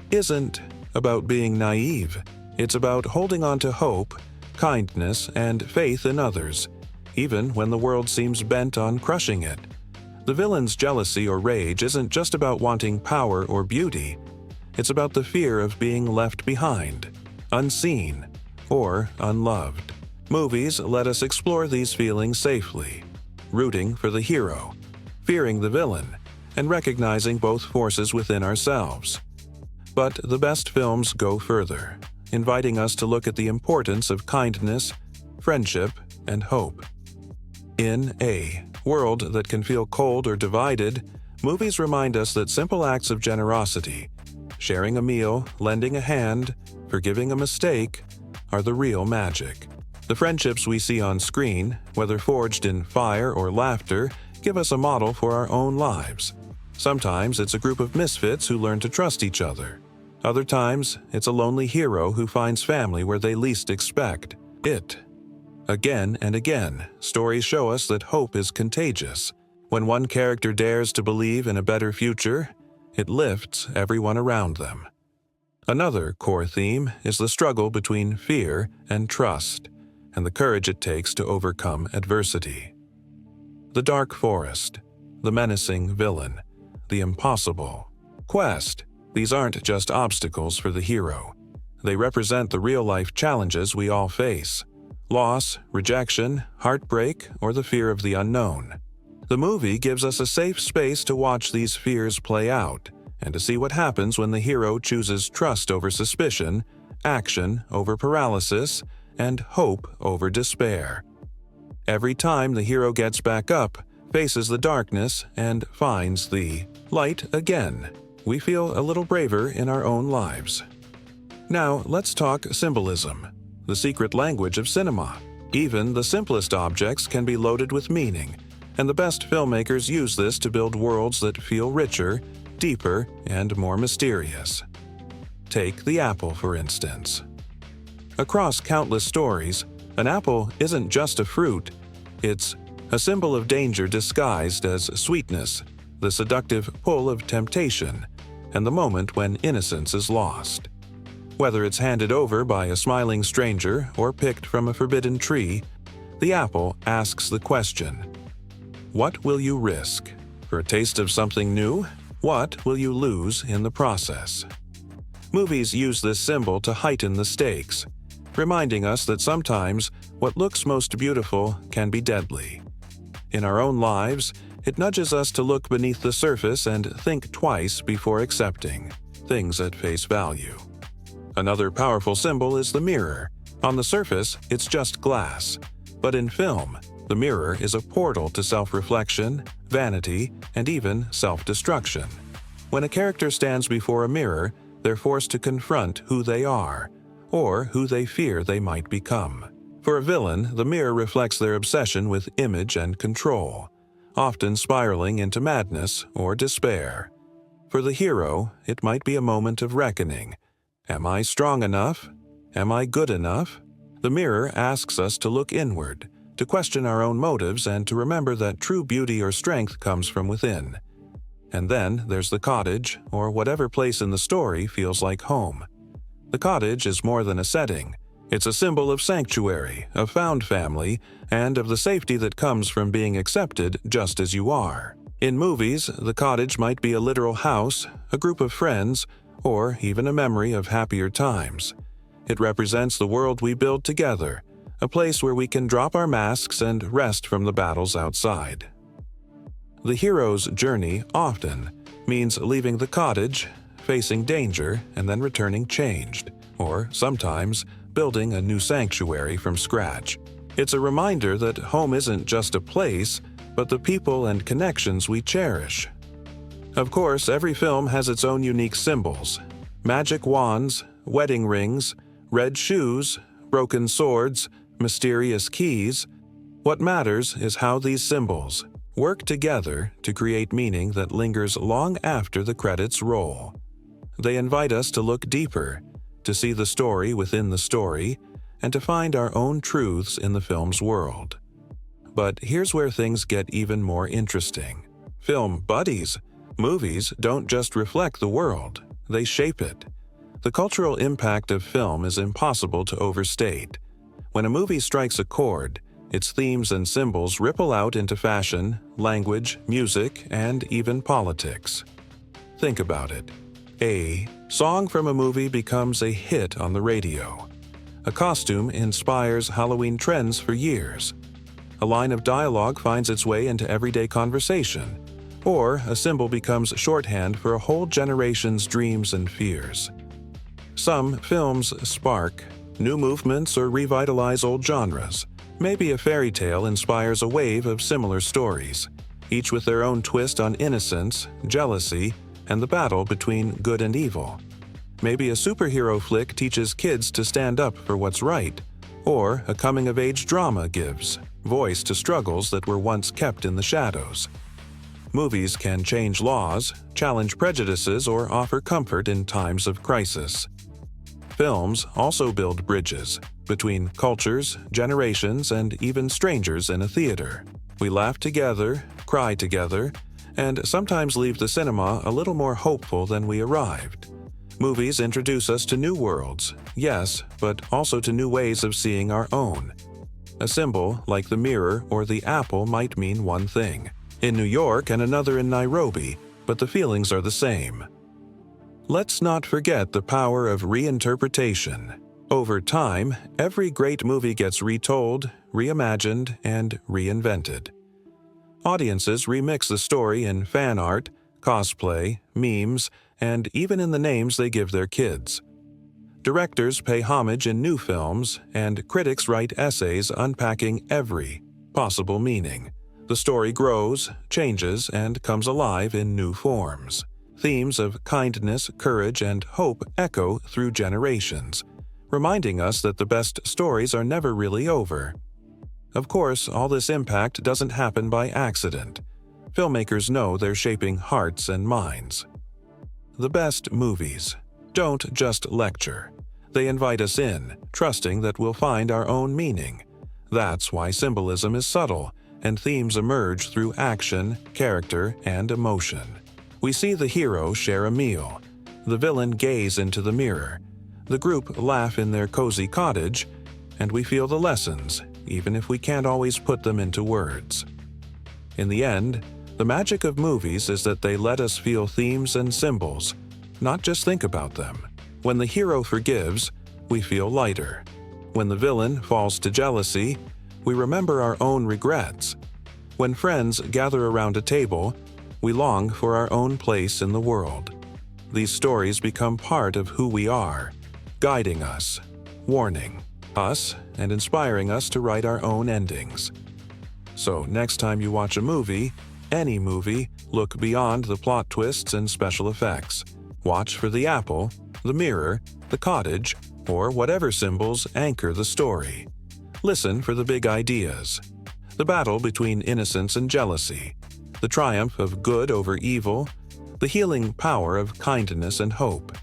isn't about being naive. It's about holding on to hope, kindness, and faith in others, even when the world seems bent on crushing it. The villain's jealousy or rage isn't just about wanting power or beauty. It's about the fear of being left behind, unseen, or unloved. Movies let us explore these feelings safely, rooting for the hero, fearing the villain, and recognizing both forces within ourselves. But the best films go further, inviting us to look at the importance of kindness, friendship, and hope. In a world that can feel cold or divided, movies remind us that simple acts of generosity, sharing a meal, lending a hand, forgiving a mistake, are the real magic. The friendships we see on screen, whether forged in fire or laughter, give us a model for our own lives. Sometimes it's a group of misfits who learn to trust each other. Other times, it's a lonely hero who finds family where they least expect it. Again and again, stories show us that hope is contagious. When one character dares to believe in a better future, it lifts everyone around them. Another core theme is the struggle between fear and trust, and the courage it takes to overcome adversity. The dark forest, the menacing villain, the impossible quest. These aren't just obstacles for the hero. They represent the real-life challenges we all face: loss, rejection, heartbreak, or the fear of the unknown. The movie gives us a safe space to watch these fears play out and to see what happens when the hero chooses trust over suspicion, action over paralysis and hope over despair. Every time the hero gets back up, faces the darkness, and finds the light again, we feel a little braver in our own lives. Now, let's talk symbolism, the secret language of cinema. Even the simplest objects can be loaded with meaning, and the best filmmakers use this to build worlds that feel richer, deeper, and more mysterious. Take the apple, for instance. Across countless stories, an apple isn't just a fruit, it's a symbol of danger disguised as sweetness, the seductive pull of temptation, and the moment when innocence is lost. Whether it's handed over by a smiling stranger or picked from a forbidden tree, the apple asks the question, what will you risk? For a taste of something new? What will you lose in the process? Movies use this symbol to heighten the stakes, reminding us that sometimes what looks most beautiful can be deadly. In our own lives, it nudges us to look beneath the surface and think twice before accepting things at face value. Another powerful symbol is the mirror. On the surface, it's just glass, but in film, the mirror is a portal to self-reflection, vanity, and even self-destruction. When a character stands before a mirror, they're forced to confront who they are, or who they fear they might become. For a villain, the mirror reflects their obsession with image and control, often spiraling into madness or despair. For the hero, it might be a moment of reckoning. Am I strong enough? Am I good enough? The mirror asks us to look inward, to question our own motives, and to remember that true beauty or strength comes from within. And then there's the cottage, or whatever place in the story feels like home. The cottage is more than a setting. It's a symbol of sanctuary, of found family, and of the safety that comes from being accepted just as you are. In movies, the cottage might be a literal house, a group of friends, or even a memory of happier times. It represents the world we build together, a place where we can drop our masks and rest from the battles outside. The hero's journey often means leaving the cottage, facing danger, and then returning changed, or sometimes building a new sanctuary from scratch. It's a reminder that home isn't just a place, but the people and connections we cherish. Of course, every film has its own unique symbols: magic wands, wedding rings, red shoes, broken swords, mysterious keys. What matters is how these symbols work together to create meaning that lingers long after the credits roll. They invite us to look deeper, to see the story within the story, and to find our own truths in the film's world. But here's where things get even more interesting. Film buddies. Movies don't just reflect the world, they shape it. The cultural impact of film is impossible to overstate. When a movie strikes a chord, its themes and symbols ripple out into fashion, language, music, and even politics. Think about it. A song from a movie becomes a hit on the radio. A costume inspires Halloween trends for years. A line of dialogue finds its way into everyday conversation, or a symbol becomes shorthand for a whole generation's dreams and fears. Some films spark new movements or revitalize old genres. Maybe a fairy tale inspires a wave of similar stories, each with their own twist on innocence, jealousy, and the battle between good and evil. Maybe a superhero flick teaches kids to stand up for what's right, or a coming-of-age drama gives voice to struggles that were once kept in the shadows. Movies can change laws, challenge prejudices, or offer comfort in times of crisis. Films also build bridges between cultures, generations, and even strangers in a theater. We laugh together, cry together, and sometimes leave the cinema a little more hopeful than we arrived. Movies introduce us to new worlds, yes, but also to new ways of seeing our own. A symbol, like the mirror or the apple, might mean one thing in New York and another in Nairobi, but the feelings are the same. Let's not forget the power of reinterpretation. Over time, every great movie gets retold, reimagined, and reinvented. Audiences remix the story in fan art, cosplay, memes, and even in the names they give their kids. Directors pay homage in new films, and critics write essays unpacking every possible meaning. The story grows, changes, and comes alive in new forms. Themes of kindness, courage, and hope echo through generations, reminding us that the best stories are never really over. Of course, all this impact doesn't happen by accident. Filmmakers know they're shaping hearts and minds. The best movies don't just lecture. They invite us in, trusting that we'll find our own meaning. That's why symbolism is subtle, and themes emerge through action, character, and emotion. We see the hero share a meal, the villain gaze into the mirror, the group laugh in their cozy cottage, and we feel the lessons, even if we can't always put them into words. In the end, the magic of movies is that they let us feel themes and symbols, not just think about them. When the hero forgives, we feel lighter. When the villain falls to jealousy, we remember our own regrets. When friends gather around a table, we long for our own place in the world. These stories become part of who we are, guiding us, warning us, and inspiring us to write our own endings. So next time you watch a movie, any movie, look beyond the plot twists and special effects. Watch for the apple, the mirror, the cottage, or whatever symbols anchor the story. Listen for the big ideas. The battle between innocence and jealousy, the triumph of good over evil, the healing power of kindness and hope.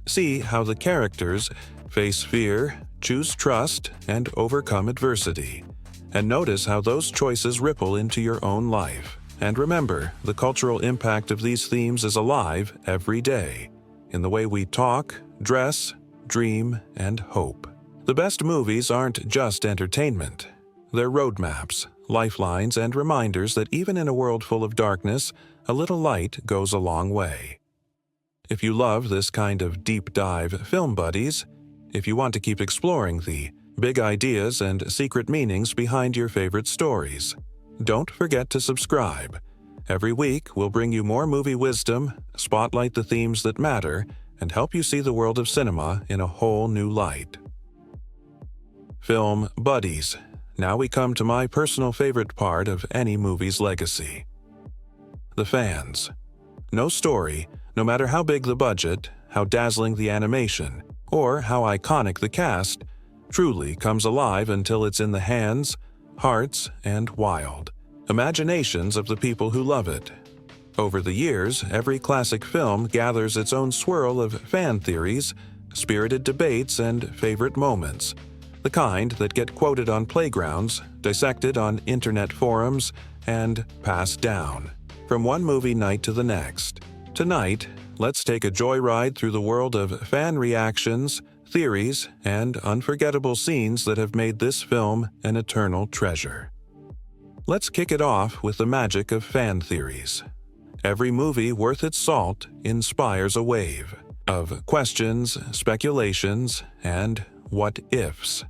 See how the characters face fear, choose trust, and overcome adversity. And notice how those choices ripple into your own life. And remember, the cultural impact of these themes is alive every day, in the way we talk, dress, dream, and hope. The best movies aren't just entertainment. They're roadmaps, lifelines, and reminders that even in a world full of darkness, a little light goes a long way. If you love this kind of deep dive film buddies, if you want to keep exploring the big ideas and secret meanings behind your favorite stories, don't forget to subscribe. Every week, we'll bring you more movie wisdom, spotlight the themes that matter, and help you see the world of cinema in a whole new light. Film buddies. Now we come to my personal favorite part of any movie's legacy. The fans. No story, no matter how big the budget, how dazzling the animation, or how iconic the cast, truly comes alive until it's in the hands, hearts, and wild imaginations of the people who love it. Over the years, every classic film gathers its own swirl of fan theories, spirited debates, and favorite moments. The kind that get quoted on playgrounds, dissected on internet forums, and passed down, from one movie night to the next. Tonight, let's take a joyride through the world of fan reactions, theories, and unforgettable scenes that have made this film an eternal treasure. Let's kick it off with the magic of fan theories. Every movie worth its salt inspires a wave of questions, speculations, and what-ifs.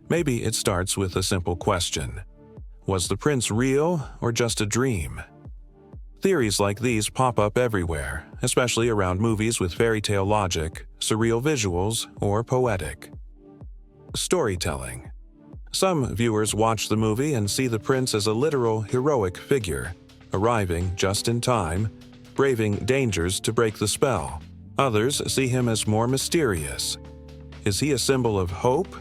Maybe it starts with a simple question. Was the prince real or just a dream? Theories like these pop up everywhere, especially around movies with fairy tale logic, surreal visuals, or poetic. Storytelling. Some viewers watch the movie and see the prince as a literal heroic figure, arriving just in time, braving dangers to break the spell. Others see him as more mysterious. Is he a symbol of hope,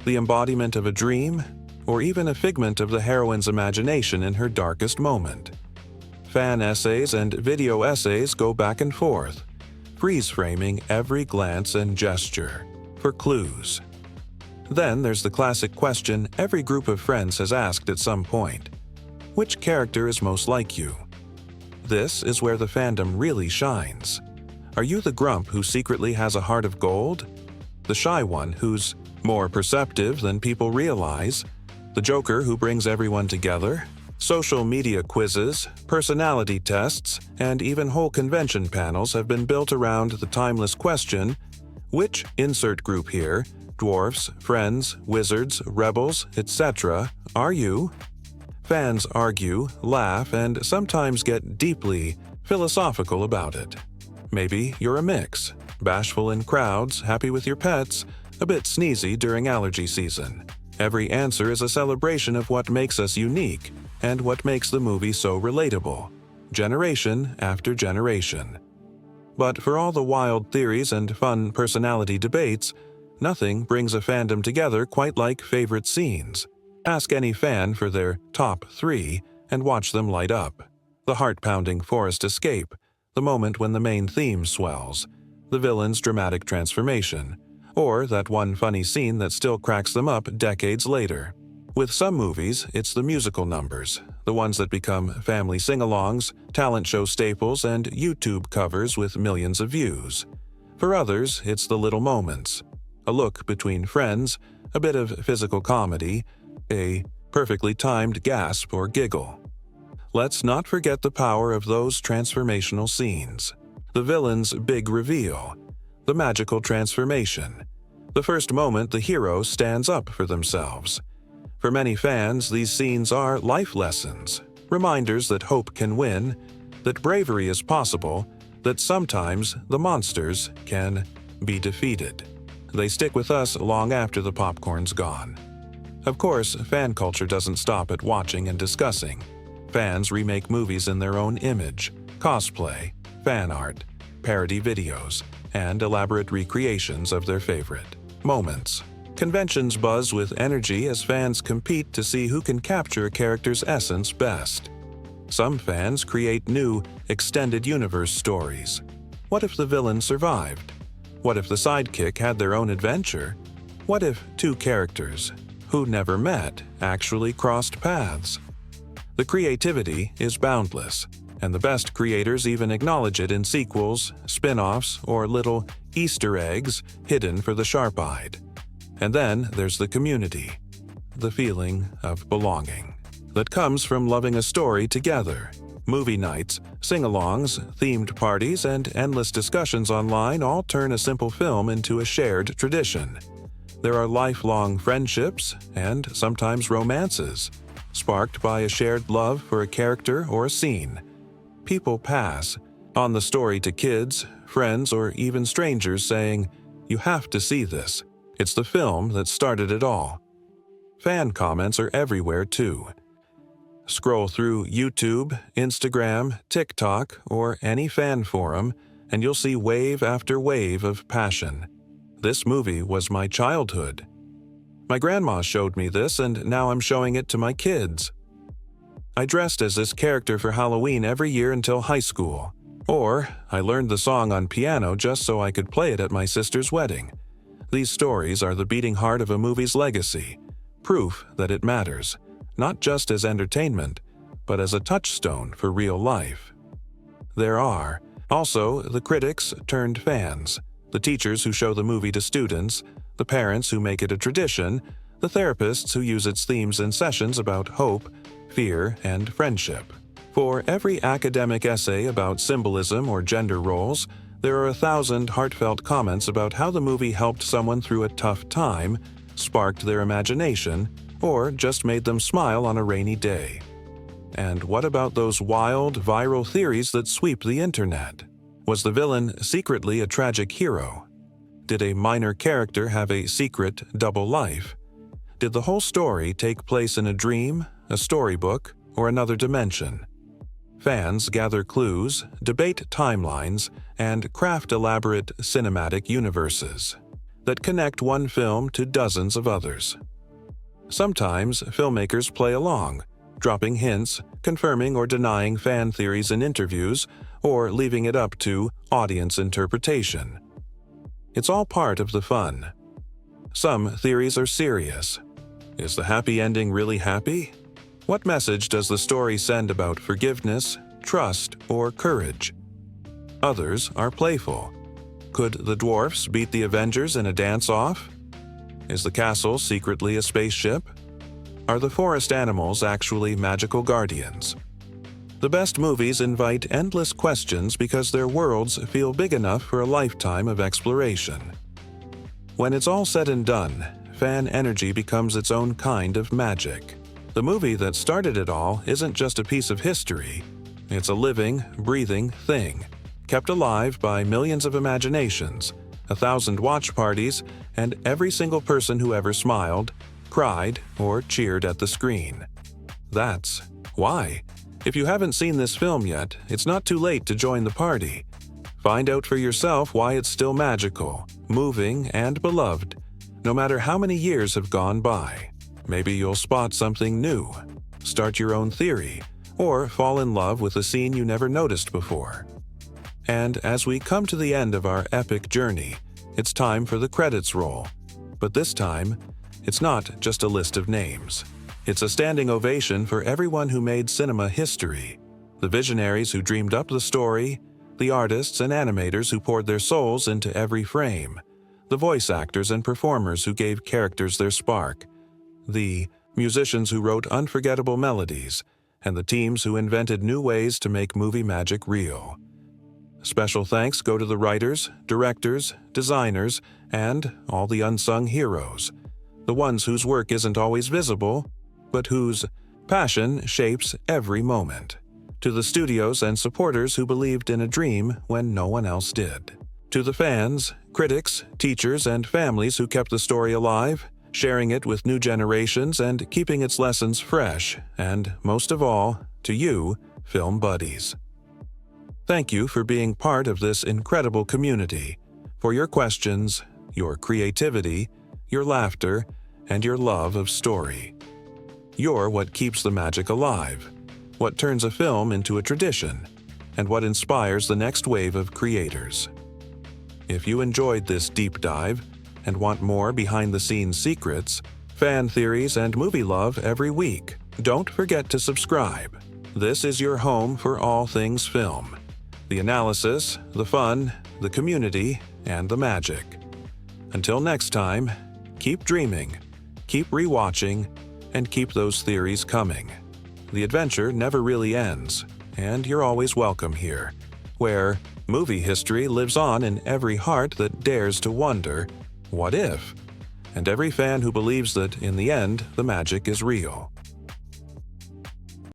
the embodiment of a dream, or even a figment of the heroine's imagination in her darkest moment? Fan essays and video essays go back and forth, freeze-framing every glance and gesture for clues. Then there's the classic question every group of friends has asked at some point. Which character is most like you? This is where the fandom really shines. Are you the grump who secretly has a heart of gold? The shy one who's more perceptive than people realize? The joker who brings everyone together? Social media quizzes, personality tests, and even whole convention panels have been built around the timeless question, which insert group here, dwarfs, friends, wizards, rebels, etc., are you? Fans argue, laugh, and sometimes get deeply philosophical about it. Maybe you're a mix, bashful in crowds, happy with your pets, a bit sneezy during allergy season. Every answer is a celebration of what makes us unique and what makes the movie so relatable, generation after generation. But for all the wild theories and fun personality debates, nothing brings a fandom together quite like favorite scenes. Ask any fan for their top 3 and watch them light up. The heart-pounding forest escape, the moment when the main theme swells, the villain's dramatic transformation, or that one funny scene that still cracks them up decades later. With some movies, it's the musical numbers, the ones that become family sing-alongs, talent show staples, and YouTube covers with millions of views. For others, it's the little moments. A look between friends, a bit of physical comedy, a perfectly timed gasp or giggle. Let's not forget the power of those transformational scenes. The villain's big reveal, the magical transformation, the first moment the hero stands up for themselves. For many fans, these scenes are life lessons, reminders that hope can win, that bravery is possible, that sometimes the monsters can be defeated. They stick with us long after the popcorn's gone. Of course, fan culture doesn't stop at watching and discussing. Fans remake movies in their own image, cosplay, fan art, parody videos, and elaborate recreations of their favorite moments. Conventions buzz with energy as fans compete to see who can capture a character's essence best. Some fans create new, extended universe stories. What if the villain survived? What if the sidekick had their own adventure? What if 2 characters, who never met, actually crossed paths? The creativity is boundless, and the best creators even acknowledge it in sequels, spin-offs, or little Easter eggs hidden for the sharp-eyed. And then there's the community, the feeling of belonging that comes from loving a story together. Movie nights, sing-alongs, themed parties, and endless discussions online all turn a simple film into a shared tradition. There are lifelong friendships and sometimes romances, sparked by a shared love for a character or a scene. People pass on the story to kids, friends, or even strangers saying, "You have to see this. It's the film that started it all." Fan comments are everywhere too. Scroll through YouTube, Instagram, TikTok, or any fan forum, and you'll see wave after wave of passion. "This movie was my childhood. My grandma showed me this, and now I'm showing it to my kids. I dressed as this character for Halloween every year until high school." Or, "I learned the song on piano just so I could play it at my sister's wedding." These stories are the beating heart of a movie's legacy, proof that it matters, not just as entertainment, but as a touchstone for real life. There are also the critics turned fans, the teachers who show the movie to students, the parents who make it a tradition, the therapists who use its themes in sessions about hope, fear, and friendship. For every academic essay about symbolism or gender roles, there are 1,000 heartfelt comments about how the movie helped someone through a tough time, sparked their imagination, or just made them smile on a rainy day. And what about those wild, viral theories that sweep the internet? Was the villain secretly a tragic hero? Did a minor character have a secret double life? Did the whole story take place in a dream, a storybook, or another dimension? Fans gather clues, debate timelines, and craft elaborate cinematic universes that connect one film to dozens of others. Sometimes filmmakers play along, dropping hints, confirming or denying fan theories in interviews, or leaving it up to audience interpretation. It's all part of the fun. Some theories are serious. Is the happy ending really happy? What message does the story send about forgiveness, trust, or courage? Others are playful. Could the dwarfs beat the Avengers in a dance-off? Is the castle secretly a spaceship? Are the forest animals actually magical guardians? The best movies invite endless questions because their worlds feel big enough for a lifetime of exploration. When it's all said and done, fan energy becomes its own kind of magic. The movie that started it all isn't just a piece of history. It's a living, breathing thing, kept alive by millions of imaginations, 1,000 watch parties, and every single person who ever smiled, cried, or cheered at the screen. That's why. If you haven't seen this film yet, it's not too late to join the party. Find out for yourself why it's still magical, moving, and beloved, no matter how many years have gone by. Maybe you'll spot something new, start your own theory, or fall in love with a scene you never noticed before. And as we come to the end of our epic journey, it's time for the credits roll. But this time, it's not just a list of names. It's a standing ovation for everyone who made cinema history, the visionaries who dreamed up the story, the artists and animators who poured their souls into every frame, the voice actors and performers who gave characters their spark, the musicians who wrote unforgettable melodies, and the teams who invented new ways to make movie magic real. Special thanks go to the writers, directors, designers, and all the unsung heroes, the ones whose work isn't always visible, but whose passion shapes every moment. To the studios and supporters who believed in a dream when no one else did. To the fans, critics, teachers, and families who kept the story alive, sharing it with new generations and keeping its lessons fresh, and most of all, to you, film buddies. Thank you for being part of this incredible community, for your questions, your creativity, your laughter, and your love of story. You're what keeps the magic alive, what turns a film into a tradition, and what inspires the next wave of creators. If you enjoyed this deep dive and want more behind-the-scenes secrets, fan theories, and movie love every week, don't forget to subscribe. This is your home for all things film. The analysis, the fun, the community, and the magic. Until next time, keep dreaming, keep rewatching, and keep those theories coming. The adventure never really ends, and you're always welcome here, where movie history lives on in every heart that dares to wonder, what if? And every fan who believes that, in the end, the magic is real.